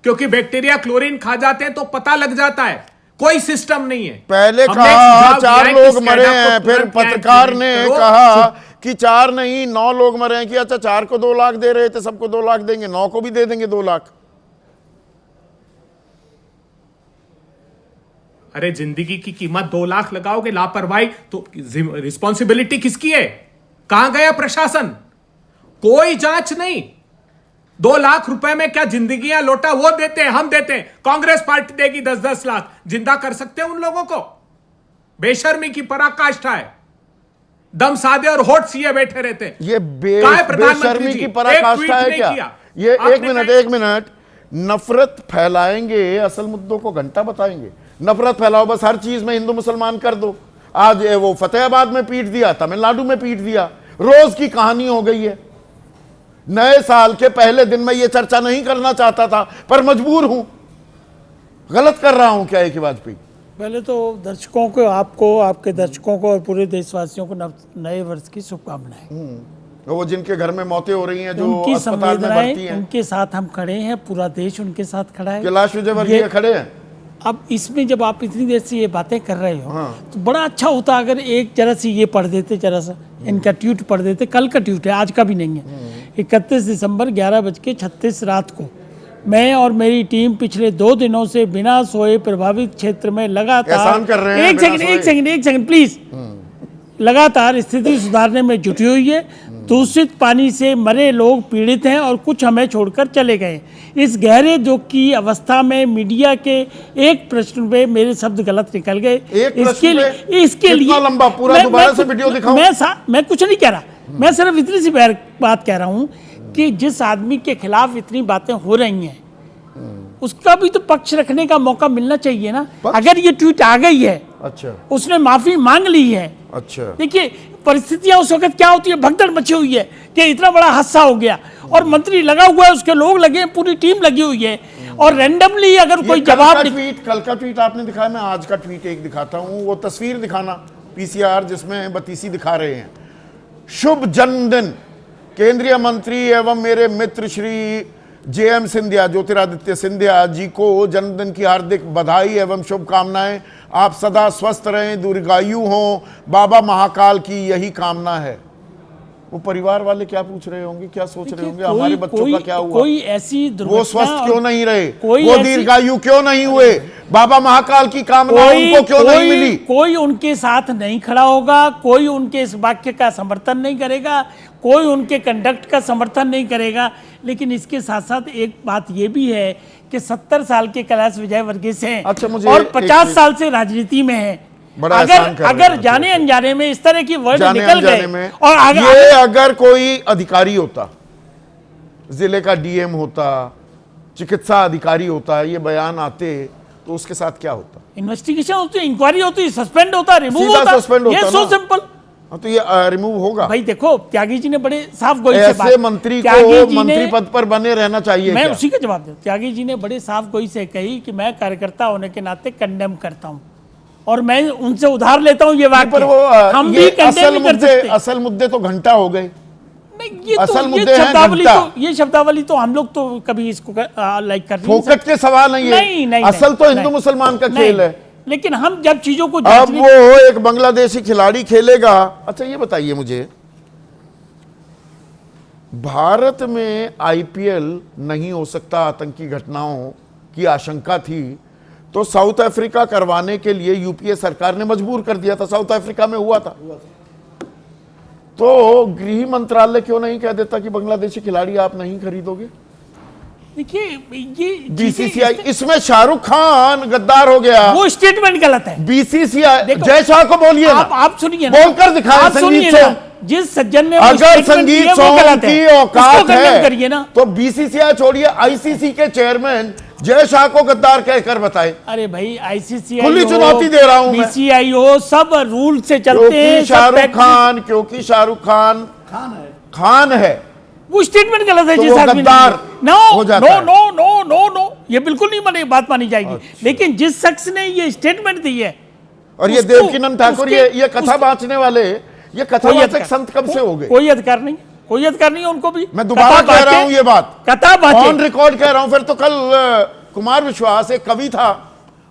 क्योंकि बैक्टीरिया क्लोरीन खा जाते हैं तो पता लग जाता है। कोई सिस्टम नहीं है। पहले कहा 4 लोग मरे हैं, फिर पत्रकार ने कहा कि 4 नहीं 9 लोग मरे हैं कि अच्छा 4 को 2 लाख दे रहे थे, सबको 2 लाख देंगे, 9 को भी दे देंगे 2 लाख। अरे जिंदगी की कीमत 2 लाख लगाओगे, लापरवाही तो रिस्पॉन्सिबिलिटी किसकी है? कहां गया प्रशासन? कोई जांच नहीं। 2 लाख रुपए में क्या जिंदगियां लौटा? वो देते हैं, हम देते हैं, कांग्रेस पार्टी देगी 10-10 लाख। जिंदा कर सकते हैं उन लोगों को? बेशर्मी की पराकाष्ठा है। दम साधे और होठ सीए बैठे रहते हैं। ये बेशर्मी की पराकाष्ठा है क्या? ये एक मिनट नफरत फैलाएंगे, असल मुद्दों को घंटा बताएंगे। नफरत फैलाओ बस, हर चीज में हिंदू मुसलमान कर दो। आज वो फतेहाबाद में पीट दिया, तमिलनाडु में पीट दिया, रोज की कहानी हो गई है। नए साल के पहले दिन में ये चर्चा नहीं करना चाहता था, पर मजबूर हूं। गलत कर रहा हूं क्या एक वाजपेयी? पहले तो दर्शकों को, आपको, आपके दर्शकों को और पूरे देशवासियों को नए वर्ष की शुभकामनाएं। वो जिनके घर में मौतें हो रही हैं, जो उनकी अस्पताल में भर्ती हैं, उनके साथ हम खड़े हैं, पूरा देश उनके साथ खड़ा है। कैलाश विजयवर्गीय खड़े हैं। अब इसमें जब आप इतनी देर से ये बातें कर रहे हो, तो बड़ा अच्छा होता अगर एक जरा सी ये पढ़ देते, जरा सा इनका ट्वीट पढ़ देते। कल का ट्वीट है, आज का भी नहीं है। 31 दिसंबर 11:36 रात को मैं और मेरी टीम पिछले 2 दिनों से बिना सोए प्रभावित क्षेत्र में लगातार, कर रहे हैं, एक सेकंड प्लीज, लगातार स्थिति सुधारने में जुटी हुई है। दूषित पानी से मरे लोग पीड़ित हैं और कुछ हमें छोड़कर चले गए। इस गहरे दुख की अवस्था में मीडिया के एक प्रश्न पे मेरे शब्द गलत निकल गए। इसके लिए लंबा पूरा दोबारा से वीडियो दिखाऊं? मैं कुछ नहीं कह रहा, मैं सिर्फ इतनी सी बात कह रहा हूं कि जिस आदमी के खिलाफ इतनी बातें हो रही हैं, उसका भी तो पक्ष रखने का मौका मिलना चाहिए ना। अगर ये ट्वीट आ गई है, अच्छा, उसने माफी मांग ली है, अच्छा, देखिए परिस्थितियां उस वक्त क्या होती है, भगदड़ मची हुई है कि इतना बड़ा हादसा हो गया और मंत्री लगा हुआ है, उसके लोग लगे, पूरी टीम लगी हुई है, और रैंडमली अगर कोई जवाब कल का ट्वीट आपने दिखाया, मैं आज का ट्वीट एक दिखाता हूं। वो तस्वीर दिखाना पीसीआर जिसमें बतीसी दिखा रहे हैं। शुभ जन्मदिन केंद्रीय मंत्री एवं मेरे मित्र श्री जेएम सिंधिया, ज्योतिरादित्य सिंधिया जी को जन्मदिन की हार्दिक बधाई एवं शुभकामनाएं। आप सदा स्वस्थ रहें, दीर्घायु हों, बाबा महाकाल की यही कामना है। वो परिवार वाले क्या पूछ रहे होंगे, क्या सोच रहे होंगे, हमारे बच्चों का क्या हुआ, कोई ऐसी वो स्वस्थ क्यों नहीं रहे, वो दीर्घायु क्यों नहीं हुए, बाबा महाकाल की कामना उनको क्यों नहीं मिली? कोई उनके साथ नहीं खड़ा होगा, कोई उनके इस वाक्य का समर्थन नहीं करेगा, कोई उनके कंडक्ट का समर्थन नहीं करेगा। लेकिन इसके साथ साथ एक बात ये भी है कि 70 साल के कैलाश विजयवर्गीय हैं, अच्छा, मुझे और 50 साल से राजनीति में हैं। अगर जाने अनजाने में इस तरह की वर्ड निकल गए, और ये अगर कोई अधिकारी होता, जिले का डीएम होता, चिकित्सा अधिकारी होता, ये बयान आते तो उसके साथ क्या होता? इन्वेस्टिगेशन होती, इंक्वायरी होती, सस्पेंड होता, रिमूव होता, ये सो सिंपल। तो ये रिमूव होगा भाई। देखो त्यागी जी ने बड़े साफ गोई से ऐसे मंत्री को मंत्री पद पर बने रहना चाहिए। मैं उसी का जवाब दूं। त्यागी जी ने बड़े साफ गोई से कही कि मैं कार्यकर्ता होने के नाते कंडेम करता हूं, और मैं उनसे उधार लेता हूं ये वाक्य। पर वो हम भी कंडेम नहीं कर सकते। असल मुद्दे तो घंटा हो गए। ये असल मुद्दे हैं, ये शब्दावली तो हम लोग तो कभी इसको लाइक कर नहीं सकते। फोकट के सवाल नहीं है, असल तो हिंदू मुसलमान का खेल है। लेकिन हम जब चीजों को अब वो एक बांग्लादेशी खिलाड़ी खेलेगा। अच्छा ये बताइए मुझे, भारत में आईपीएल नहीं हो सकता, आतंकी घटनाओं की आशंका थी, तो साउथ अफ्रीका करवाने के लिए यूपीए सरकार ने मजबूर कर दिया था। साउथ अफ्रीका में हुआ था। तो गृह मंत्रालय क्यों नहीं कह देता कि बांग्लादेशी खिलाड़ी आप नहीं खरीदोगे? देखिए ये बीसीसीआई, इसमें शाहरुख खान गद्दार हो गया, वो स्टेटमेंट गलत है। बीसीसीआई जय शाह को बोलिए, आप सुनिए, बोलकर दिखाएं संगीत सॉन्ग। जिस सज्जन ने अगर संगीत सॉन्ग की औकात है करिए ना, तो बीसीसीआई छोड़िए, आईसीसी के चेयरमैन जय शाह को गद्दार कहकर बताए। अरे भाई आईसीसी खुली चुनौती दे रहा हूं मैं, बीसीआई हो, सब रूल से चलते हैं। क्योंकि शाहरुख खान है, वो स्टेटमेंट गलत है। तो जिस आदमी गद्दार हो जाता है। नो, ये बिल्कुल नहीं बात मानी जाएगी। लेकिन जिस शख्स ने ये स्टेटमेंट दी है, और ये देवकीनंद ठाकुर, ये कथा बांचने वाले, ये कथावाचक संत कब से हो गए? कोई अधिकार नहीं, कोई अधिकार नहीं है उनको भी। मैं दोबारा कह रहा हूं ये बात, कथा बांचे, ऑन रिकॉर्ड कह रहा हूं। फिर तो कल कुमार विश्वास एक कवि था,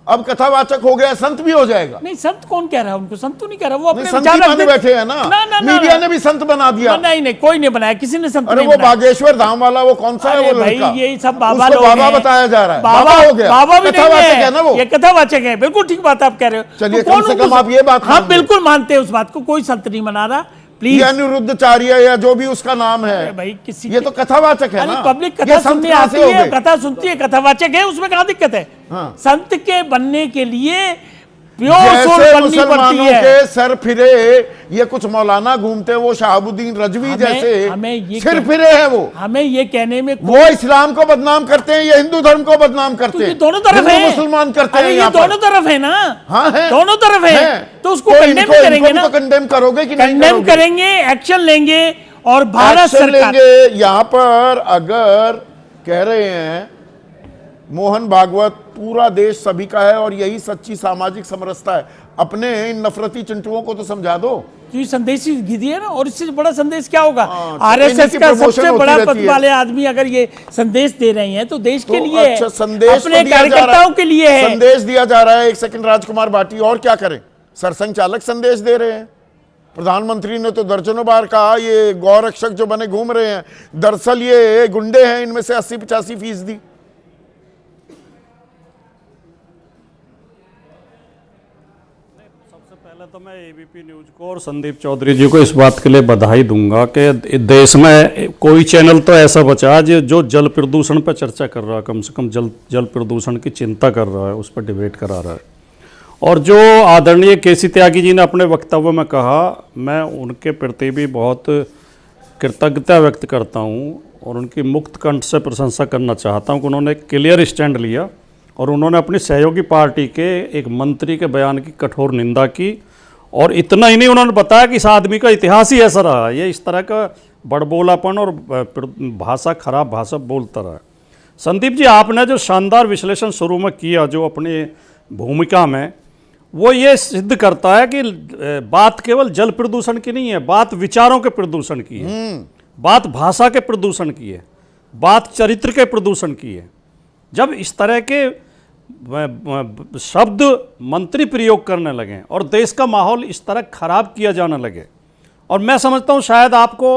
अब कथावाचक हो गया, संत भी हो जाएगा। नहीं, संत कौन कह रहा है उनको? संत तो नहीं कह रहा, वो अपने संत विचार ही रखते बैठे हैं ना, मीडिया ने भी संत बना दिया। नहीं, कोई नहीं बनाया, किसी ने संत अरे नहीं वो बनाया। बागेश्वर धाम वाला वो कौन सा है वो भाई, लड़का? ये सब बाबा उसको लोग बाबा हैं। बताया जा रहा है, बाबा हो गया, बाबा भी नहीं कथावाचक है है ना वो। ये कथावाचक है, बिल्कुल ठीक बात आप कह रहे हो। चलिए, तो कम कौन से उनको- कम आप ये बात हाँ, मान लो। बिल्कुल मानते हैं उस बात को, कोई संत नहीं मना रहा, प्लीज। ये अनिरुद्धाचार्य या जो भी उसका नाम है, भाई किसी ये तो कथावाचक है ना। पब्लिक ये कथा संत सुनने कहाँ आती से हो है, गए? कथा सुनती है, कथावाचक है, उसमें कहाँ दिक्कत है? हाँ। संत के बनने के लिए प्योर सोल जैसे बननी पड़ती मुसलमानों है। के सर फिरे, ये कुछ मौलाना घूमते, वो शहाबुद्दीन रजवी हमें- जैसे हमें ये सिर कह- फिरे हैं वो। हमें ये कहने में वो इस्लाम को बदनाम करते हैं, ये हिंदू धर्म को बदनाम करते तो ये हैं। दोनों तरफ हिंदू है, मुसलमान करते अरे हैं ये यहाँ पर। दोनों तरफ है ना। हाँ है, दोनों तरफ है, तो उसको कंडेम करेंगे ना, कंडेम करोगे कि नहीं कंडेम करोगे? करेंगे, एक्शन लेंगे। और भारत एक्शन सरकार लेंगे। यहाँ पर अगर कह रहे हैं मोहन भागवत, पूरा देश सभी का है और यही सच्ची सामाजिक समरसता है, अपने इन नफरती चिंटुओं को तो समझा दो। तो ये संदेश ही दिया ना, और इससे बड़ा संदेश क्या होगा? हाँ, तो आरएसएस इनकी का प्रमोशन सबसे होती बड़ा रहती पद है। वाले आदमी अगर ये संदेश दे रहे हैं तो देश के तो लिए है, अच्छा, संदेश अपने तो दिया जा रहा कार्यकर्ताओं है। के लिए है। संदेश दिया जा रहा है। एक सेकंड, राजकुमार भाटी, और क्या करें? सरसंघ चालक संदेश दे रहे हैं। प्रधानमंत्री ने तो दर्जनों बार कहा ये गौरक्षक जो बने घूम रहे हैं, दरअसल ये गुंडे हैं, इनमें से 80-85%। पहले तो मैं एबीपी न्यूज को और संदीप चौधरी जी को इस बात के लिए बधाई दूंगा कि देश में कोई चैनल तो ऐसा बचा जो जल प्रदूषण पर चर्चा कर रहा है, कम से कम जल प्रदूषण की चिंता कर रहा है, उस पर डिबेट करा रहा है। और जो आदरणीय केसी त्यागी जी ने अपने वक्तव्य में कहा, मैं उनके प्रति भी बहुत कृतज्ञता व्यक्त करता हूँ और उनकी मुक्त कंठ से प्रशंसा करना चाहता हूँ कि उन्होंने क्लियर स्टैंड लिया और उन्होंने अपनी सहयोगी पार्टी के एक मंत्री के बयान की कठोर निंदा की। और इतना ही नहीं, उन्होंने बताया कि इस आदमी का इतिहास ही ऐसा रहा, ये इस तरह का बड़बोलापन और भाषा, खराब भाषा बोलता रहा। संदीप जी, आपने जो शानदार विश्लेषण शुरू में किया, जो अपनी भूमिका में, वो ये सिद्ध करता है कि बात केवल जल प्रदूषण की नहीं है, बात विचारों के प्रदूषण की है, बात भाषा के प्रदूषण की है, बात चरित्र के प्रदूषण की है। जब इस तरह के शब्द मंत्री प्रयोग करने लगे और देश का माहौल इस तरह खराब किया जाने लगे, और मैं समझता हूँ शायद आपको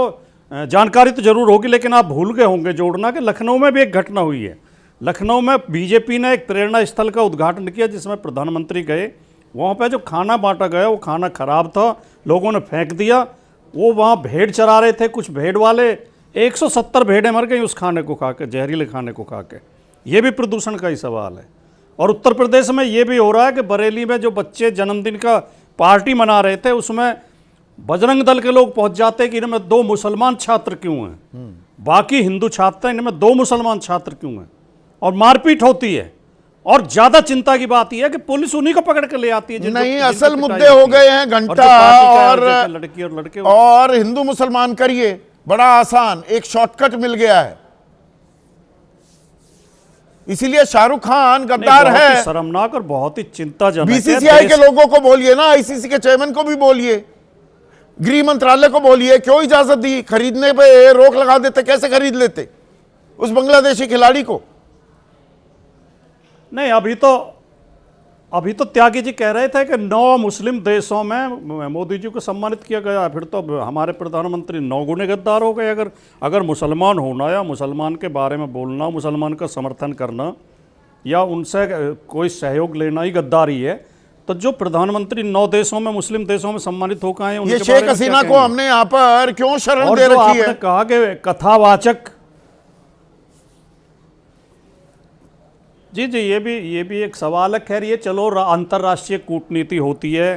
जानकारी तो जरूर होगी, लेकिन आप भूल गए होंगे जोड़ना कि लखनऊ में भी एक घटना हुई है। लखनऊ में बीजेपी ने एक प्रेरणा स्थल का उद्घाटन किया जिसमें प्रधानमंत्री गए। वहाँ पे जो खाना बांटा गया वो खाना खराब था, लोगों ने फेंक दिया। वो वहाँ भेड़ चरा रहे थे कुछ भेड़ वाले, 170 भेड़ें मर गई उस खाने को खा के, जहरीले खाने को खा के। ये भी प्रदूषण का ही सवाल है। और उत्तर प्रदेश में ये भी हो रहा है कि बरेली में जो बच्चे जन्मदिन का पार्टी मना रहे थे, उसमें बजरंग दल के लोग पहुंच जाते हैं कि इनमें 2 मुसलमान छात्र क्यों हैं, बाकी हिंदू छात्र हैं, इनमें 2 मुसलमान छात्र क्यों हैं, और मारपीट होती है। और ज्यादा चिंता की बात यह है कि पुलिस उन्हीं को पकड़ के ले आती है। नहीं, असल मुद्दे हो गए हैं घंटा और लड़की और लड़के और हिंदू मुसलमान करिए, बड़ा आसान, एक शॉर्टकट मिल गया है। इसीलिए शाहरुख खान गद्दार है। शर्मनाक और बहुत ही चिंताजनक। बीसीसीआई के लोगों को बोलिए ना, आईसीसी के चेयरमैन को भी बोलिए, गृह मंत्रालय को बोलिए, क्यों इजाजत दी? खरीदने पे रोक लगा देते, कैसे खरीद लेते उस बांग्लादेशी खिलाड़ी को? नहीं, अभी तो त्यागी जी कह रहे थे कि 9 मुस्लिम देशों में मोदी जी को सम्मानित किया गया, फिर तो हमारे प्रधानमंत्री 9 गुने गद्दार हो गए। अगर मुसलमान होना या मुसलमान के बारे में बोलना, मुसलमान का समर्थन करना या उनसे कोई सहयोग लेना ही गद्दारी है, तो जो प्रधानमंत्री 9 देशों में, मुस्लिम देशों में सम्मानित होकर आए, ये शेख हसीना को हमने यहाँ पर क्यों शरण दे रखी है? कहा कि कथावाचक, जी ये भी एक सवाल है। खैर, ये चलो अंतर्राष्ट्रीय कूटनीति होती है,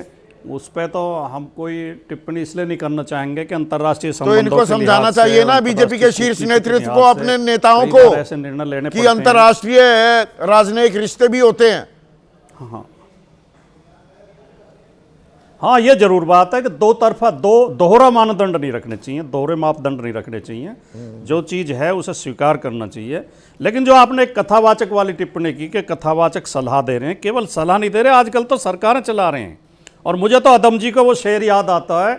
उस पर तो हम कोई टिप्पणी इसलिए नहीं करना चाहेंगे कि अंतर्राष्ट्रीय तो इनको समझाना चाहिए ना बीजेपी के शीर्ष नेतृत्व को, अपने नेताओं को, ऐसे निर्णय लेने कि अंतर्राष्ट्रीय राजनयिक रिश्ते भी होते हैं। हाँ, ये जरूर बात है कि दोहरा मानदंड नहीं रखने चाहिए, दोहरे मापदंड नहीं रखने चाहिए। जो चीज़ है उसे स्वीकार करना चाहिए। लेकिन जो आपने एक कथावाचक वाली टिप्पणी की कि कथावाचक सलाह दे रहे हैं, केवल सलाह नहीं दे रहे, आजकल तो सरकारें चला रहे हैं। और मुझे तो अदम जी का वो शेर याद आता है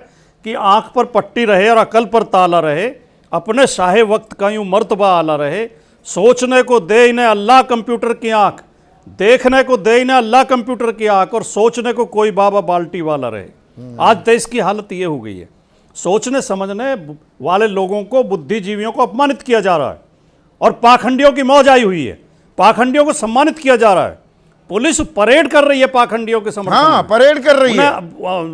कि आंख पर पट्टी रहे और अकल पर ताला रहे, अपने शाहे वक्त का यूं मर्तबा आला रहे, सोचने को दे इन्हें अल्लाह कंप्यूटर की आंख, देखने को दे ना अल्लाह कंप्यूटर की आंख और सोचने को कोई बाबा बाल्टी वाला रहे। आज देश की हालत ये हो गई है, सोचने समझने वाले लोगों को, बुद्धिजीवियों को अपमानित किया जा रहा है और पाखंडियों की मौज आई हुई है, पाखंडियों को सम्मानित किया जा रहा है। पुलिस परेड कर रही है पाखंडियों के समर्थन हाँ, में। परेड कर रही है,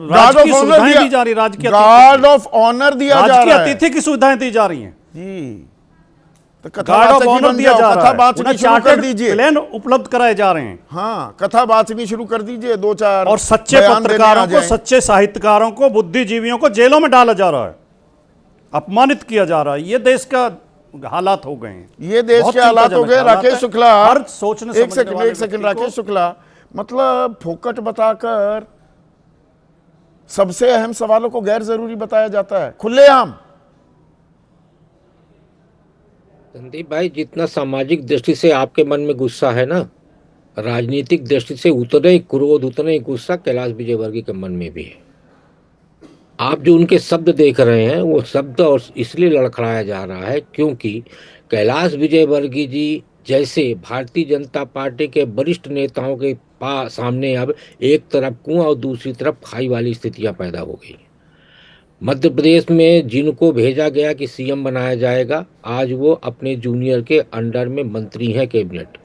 राजकीय सुविधाएं दी जा रही, गार्ड ऑफ ऑनर दिया जा रहा है, राजकीय अतिथि की सुविधाएं दी जा रही हैं जी। तो गार्ड ऑफ ऑनर दिया जा रहा है, बातचीत शुरू कर दीजिए, प्लेन उपलब्ध कराए जा रहे हैं। हाँ, कथा बातचीत शुरू कर दीजिए, 2-4 और सच्चे पत्रकारों को, सच्चे साहित्यकारों को, बुद्धिजीवियों को जेलों में डाला जा रहा है, अपमानित किया जा रहा है। ये देश का हालात हो गए हैं, ये देश के हालात हो गए। राकेश शुक्ला, हर सोचने एक सेकंड राकेश शुक्ला, मतलब फोकट बताकर सबसे अहम सवालों को गैर जरूरी बताया जाता है, खुलेआम। संदीप भाई, जितना सामाजिक दृष्टि से आपके मन में गुस्सा है ना, राजनीतिक दृष्टि से उतने ही क्रोध, उतने ही गुस्सा कैलाश विजयवर्गीय के मन में भी है। आप जो उनके शब्द देख रहे हैं, वो शब्द और इसलिए लड़खड़ाया जा रहा है क्योंकि कैलाश विजयवर्गीय जी जैसे भारतीय जनता पार्टी के वरिष्ठ नेताओं के सामने अब एक तरफ कुआं और दूसरी तरफ खाई वाली स्थितियां पैदा हो गई। मध्य प्रदेश में जिनको भेजा गया कि सीएम बनाया जाएगा, आज वो अपने जूनियर के अंडर में मंत्री हैं कैबिनेट।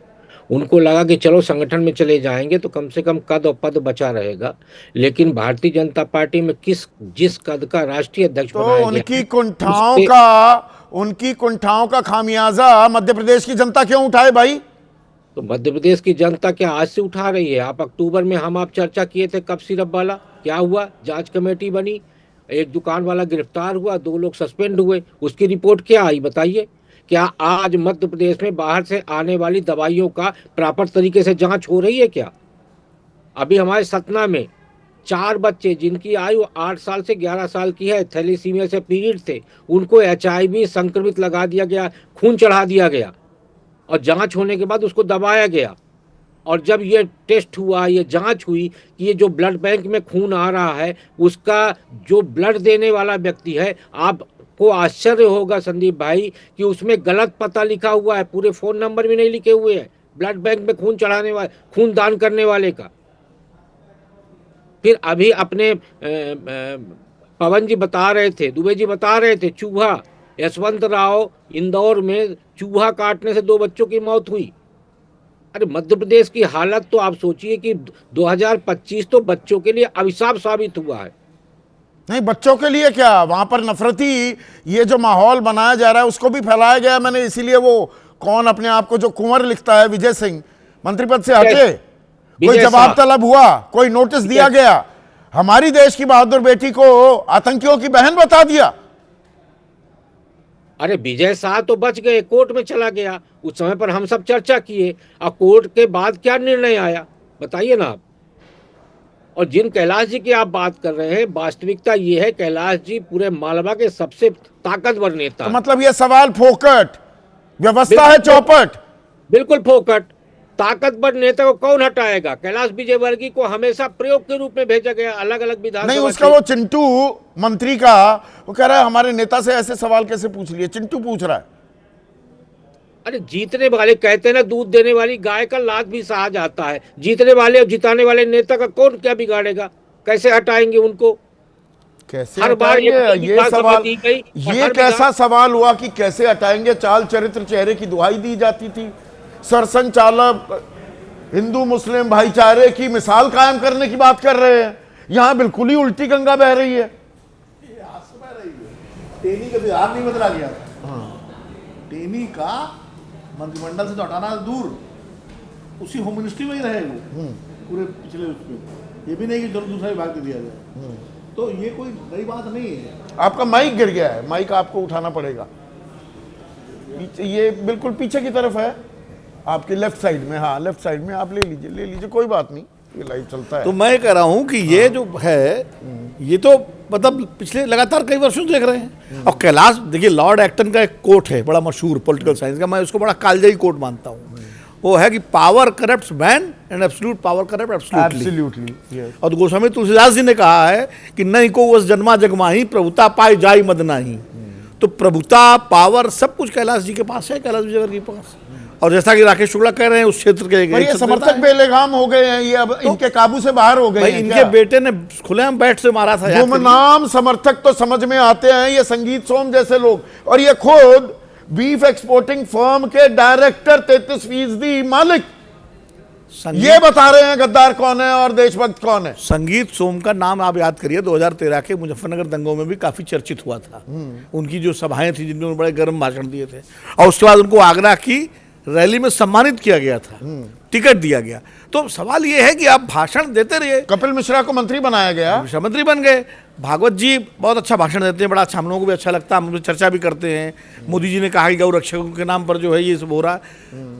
उनको लगा कि चलो संगठन में चले जाएंगे तो कम से कम कद और पद बचा रहेगा, लेकिन भारतीय जनता पार्टी में जिस कद का राष्ट्रीय अध्यक्ष तो बनाया उनकी कुंठाओं का खामियाजा मध्य प्रदेश की जनता क्यों उठाए भाई? तो मध्य प्रदेश की जनता क्या आज से उठा रही है? आप अक्टूबर में आप चर्चा किए थे कप सिरप वाला, क्या हुआ? जांच कमेटी बनी, एक दुकान वाला गिरफ्तार हुआ, 2 लोग सस्पेंड हुए, उसकी रिपोर्ट क्या आई बताइए? क्या आज मध्य प्रदेश में बाहर से आने वाली दवाइयों का प्रॉपर तरीके से जांच हो रही है क्या? अभी हमारे सतना में 4 बच्चे जिनकी आयु 8 साल से 11 साल की है, थैलेसीमिया से पीड़ित थे, उनको HIV संक्रमित लगा दिया गया, खून चढ़ा दिया गया और जांच होने के बाद उसको दबाया गया। और जब ये टेस्ट हुआ, ये जांच हुई कि ये जो ब्लड बैंक में खून आ रहा है, उसका जो ब्लड देने वाला व्यक्ति है, आपको आश्चर्य होगा संदीप भाई कि उसमें गलत पता लिखा हुआ है, पूरे फ़ोन नंबर भी नहीं लिखे हुए हैं ब्लड बैंक में खून चढ़ाने वाले, खून दान करने वाले का। फिर अभी अपने पवन जी बता रहे थे, दुबे जी बता रहे थे, चूहा यशवंत राव इंदौर में चूहा काटने से 2 बच्चों की मौत हुई। अरे मध्य प्रदेश की हालत तो आप सोचिए कि 2025 तो बच्चों के लिए अभिशाप साबित हुआ है। नहीं, बच्चों के लिए क्या, वहां पर नफरती ये जो माहौल बनाया जा रहा है उसको भी फैलाया गया। मैंने इसीलिए वो कौन अपने आप को जो कुंवर लिखता है, विजय सिंह, मंत्री पद से हटे, कोई जवाब तलब हुआ, कोई नोटिस दिया गया, हमारी देश की बहादुर बेटी को आतंकियों की बहन बता दिया। अरे विजय शाह तो बच गए, कोर्ट में चला गया, उस समय पर हम सब चर्चा किए, और कोर्ट के बाद क्या निर्णय आया बताइए ना आप। और जिन कैलाश जी की आप बात कर रहे हैं, वास्तविकता ये है कैलाश जी पूरे मालवा के सबसे ताकतवर नेता। तो मतलब ये सवाल फोकट, व्यवस्था है चौपट, बिल्कुल फोकट। ताकतवर नेता को कौन हटाएगा? कैलाश विजयवर्गीय को हमेशा प्रयोग के रूप में भेजा गया, अलग अलग विधान नहीं, उसका वो चिंटू मंत्री का, वो कह रहा है हमारे नेता से ऐसे सवाल कैसे पूछ लिए, चिंटू पूछ रहा है। अरे जीतने वाले, कहते हैं ना दूध देने वाली गाय का लात भी सहा जाता है। जीतने वाले और जिताने वाले नेता का कौन क्या बिगाड़ेगा? कैसे हटाएंगे उनको? कैसे हर बार ये सवाल, ये कैसा सवाल हुआ कि कैसे हटाएंगे? चाल चरित्र चेहरे की दुहाई दी जाती थी, सरसंघ चालक हिंदू मुस्लिम भाईचारे की मिसाल कायम करने की बात कर रहे हैं। यहां बिल्कुल ही उल्टी गंगा बह रही है। टेनी का बिहार नहीं बदला गया। टेनी का मंत्रिमंडल से तो हटाना दूर, उसी होम मिनिस्ट्री में ही रहे वो पूरे पिछले उसमें। ये भी नहीं कि दूसरा विभाग दे दिया जाए, तो ये कोई नई बात नहीं है। आपका माइक गिर गया है, माइक आपको उठाना पड़ेगा। ये बिल्कुल पीछे की तरफ है, आपके लेफ्ट साइड में। हाँ, लेफ्ट साइड में आप ले लीजिए, कोई बात नहीं, ये लाइव चलता है। तो मैं कह रहा हूँ कि ये जो है, ये तो मतलब पिछले लगातार कई वर्षों से देख रहे हैं। और कैलाश, देखिए लॉर्ड एक्टन का एक कोट है बड़ा मशहूर पॉलिटिकल साइंस का, मैं उसको बड़ा कालजाई कोट मानता हूँ। वो है कि power corrupts man and absolute power corrupt absolutely. और गोस्वामी तुलसीदास जी ने कहा है कि नहीं को वस जन्मा जगमाही, प्रभुता पाई जाई मद नाही। तो प्रभुता, पावर सब कुछ कैलाश जी के पास है, कैलाश विजयवर्गीय के पास। और जैसा कि राकेश शुक्ला कह रहे हैं, उस क्षेत्र के पर ये समर्थक बेलगाम हो गए हैं, ये अब इनके काबू से बाहर हो गए हैं। इनके बेटे ने खुलेआम बैट से मारा था। गुमनाम समर्थक तो समझ में आते हैं, ये संगीत सोम जैसे लोग, और ये खुद बीफ एक्सपोर्टिंग फर्म के डायरेक्टर 33% मालिक, ये बता रहे हैं गद्दार कौन है और देशभक्त कौन है। संगीत सोम का नाम आप याद करिए, 2013 के मुजफ्फरनगर दंगों में भी काफी चर्चित हुआ था। उनकी जो सभाएं थी जिनमें बड़े गर्म भाषण दिए थे, और उसके बाद उनको आगरा की रैली में सम्मानित किया गया था, टिकट दिया गया। तो सवाल ये है कि आप भाषण देते रहिए। कपिल मिश्रा को मंत्री बनाया गया, मिश्रा मंत्री बन गए। भागवत जी बहुत अच्छा भाषण देते हैं, बड़ा अच्छा, हम लोगों को भी अच्छा लगता है, हम लोग चर्चा भी करते हैं। मोदी जी ने कहा कि गौ रक्षकों के नाम पर जो है ये सब हो रहा है।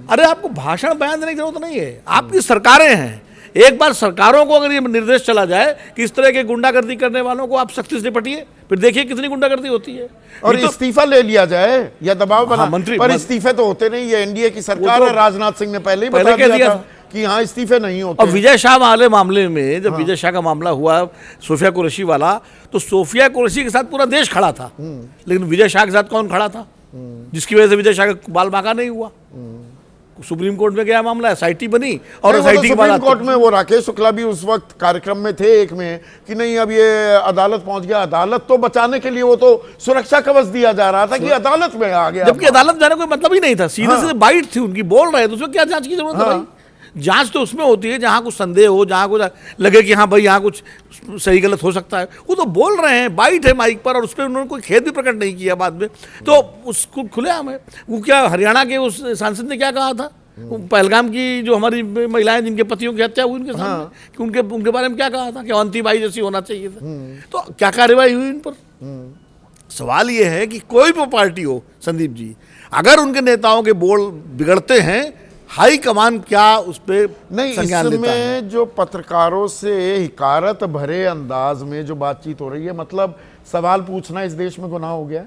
अरे आपको भाषण बयान देने की जरूरत नहीं है, आपकी सरकारें हैं। एक बार सरकारों को अगर ये निर्देश चला जाए कि इस तरह के गुंडागर्दी करने वालों को आप सख्ती से निपटिए, फिर देखिए कितनी गुंडागर्दी होती है। और इस्तीफा ले लिया जाए या दबाव बना, मंत्री पर इस्तीफे तो होते नहीं। ये एनडीए की सरकार है, राजनाथ सिंह ने पहले ही बता दिया था कि हाँ इस्तीफे नहीं होते। और विजय शाह वाले मामले में जब विजय शाह का मामला हुआ, सोफिया कुरैशी वाला, तो सोफिया कुरैशी के साथ पूरा देश खड़ा था, लेकिन विजय शाह के साथ कौन खड़ा था, जिसकी वजह से विजय शाह का बाल बांका नहीं हुआ। सुप्रीम कोर्ट में गया मामला, एसआईटी बनी, और एसआईटी के बाद सुप्रीम कोर्ट में वो राकेश शुक्ला भी उस वक्त कार्यक्रम में थे एक में कि नहीं अब ये अदालत पहुंच गया। अदालत तो बचाने के लिए वो तो सुरक्षा कवच दिया जा रहा था कि अदालत में आ गया, जबकि अदालत जाने का कोई मतलब ही नहीं था। सीधे सीधे बाइट थी उनकी, बोल रहे थे, उसमें क्या जांच की जरूरत है भाई? जांच तो उसमें होती है जहां कुछ संदेह हो, जहां कुछ लगे कि हाँ भाई यहाँ कुछ सही गलत हो सकता है। वो तो बोल रहे हैं, बाइट है माइक पर, और उस पर उन्होंने कोई खेद भी प्रकट नहीं किया बाद में, तो उसको खुलेआम है। वो क्या हरियाणा के उस सांसद ने क्या कहा था, पहलगाम की जो हमारी महिलाएं जिनके पतियों की हत्या हुई उनके सामने, कि उनके बारे में क्या कहा था कि अवंती बाई जैसी होना चाहिए था। तो क्या कार्रवाई हुई इन पर? सवाल ये है कि कोई भी पार्टी हो, संदीप जी, अगर उनके नेताओं के बोल बिगड़ते हैं, हाई कमान क्या उस पर नहीं? इसमें जो पत्रकारों से हिकारत भरे अंदाज में जो बातचीत हो रही है, मतलब सवाल पूछना इस देश में गुनाह हो गया।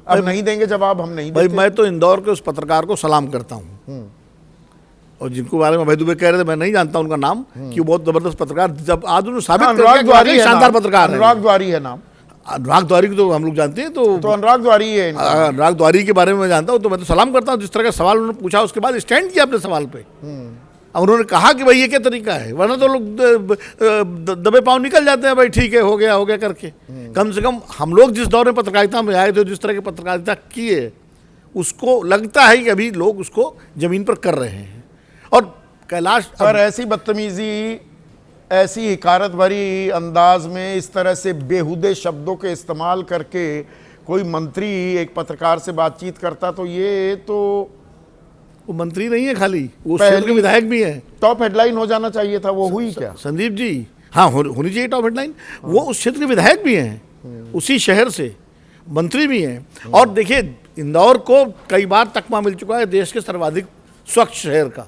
अब नहीं देंगे जवाब, हम नहीं भाई। मैं तो इंदौर के उस पत्रकार को सलाम करता हूँ, और जिनको बारे में भाई दुबे कह रहे थे, मैं नहीं जानता उनका नाम, कि वो बहुत जबरदस्त पत्रकार, जब आज उन्होंने साबित कर दिया कि शानदार पत्रकार है। अनुराग द्वारी है नाम। अनुराग द्वारी को तो हम लोग जानते हैं, तो अनुराग द्वारी है। अनुराग द्वारी के बारे में मैं जानता हूँ, तो मैं तो सलाम करता हूँ। जिस तरह का सवाल उन्होंने पूछा, उसके बाद स्टैंड किया अपने सवाल पे। उन्होंने कहा कि भाई ये क्या तरीका है, वरना तो लोग दबे पाँव निकल जाते हैं, भाई ठीक है, हो गया करके। कम से कम हम लोग जिस दौर में पत्रकारिता में आए थे, जिस तरह की पत्रकारिता की है, उसको लगता है कि अभी लोग उसको जमीन पर कर रहे हैं। और कैलाश पर ऐसी बदतमीजी, ऐसी हिकारत भरी अंदाज में इस तरह से बेहुदे शब्दों के इस्तेमाल करके कोई मंत्री एक पत्रकार से बातचीत करता, तो ये तो वो मंत्री नहीं है खाली, वो क्षेत्र के विधायक भी है। टॉप हेडलाइन हो जाना चाहिए था, वो हुई क्या संदीप जी? हाँ, होनी चाहिए टॉप हेडलाइन। वो उस क्षेत्र के विधायक भी हैं, उसी शहर से मंत्री भी हैं। और देखिए, इंदौर को कई बार तकमा मिल चुका है देश के सर्वाधिक स्वच्छ शहर का,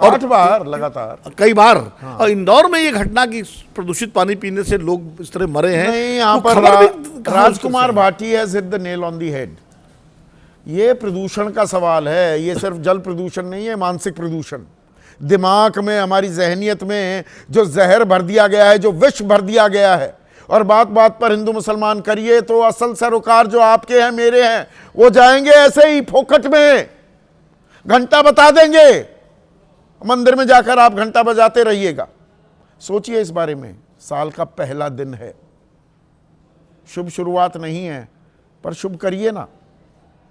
8 बार लगातार, कई बार। और इंदौर में ये घटना की प्रदूषित पानी पीने से लोग इस तरह मरे हैं, नहीं, यहाँ पर Rajkumar Bhati has hit the nail on the head. ये प्रदूषण का सवाल है, ये सिर्फ जल प्रदूषण नहीं है, मानसिक प्रदूषण। दिमाग में, हमारी जहनियत में जो जहर भर दिया गया है, जो विष भर दिया गया है, और बात बात पर हिंदू मुसलमान करिए तो असल सरोकार जो आपके हैं, मेरे हैं, वो जाएंगे ऐसे ही फोकट में, घंटा बता देंगे, मंदिर में जाकर आप घंटा बजाते रहिएगा। सोचिए इस बारे में। साल का पहला दिन है, शुभ शुरुआत नहीं है, पर शुभ करिए ना।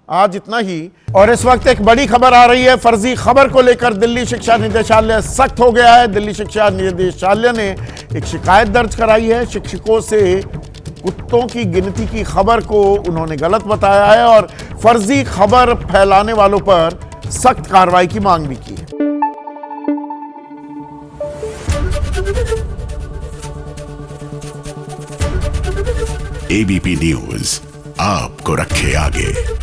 आज इतना ही। और इस वक्त एक बड़ी खबर आ रही है, फर्जी खबर को लेकर दिल्ली शिक्षा निदेशालय सख्त हो गया है। दिल्ली शिक्षा निदेशालय ने एक शिकायत दर्ज कराई है। शिक्षकों से कुत्तों की गिनती की खबर को उन्होंने गलत बताया है, और फर्जी खबर फैलाने वालों पर सख्त कार्रवाई की मांग भी की है। एबीपी न्यूज आपको रखे आगे।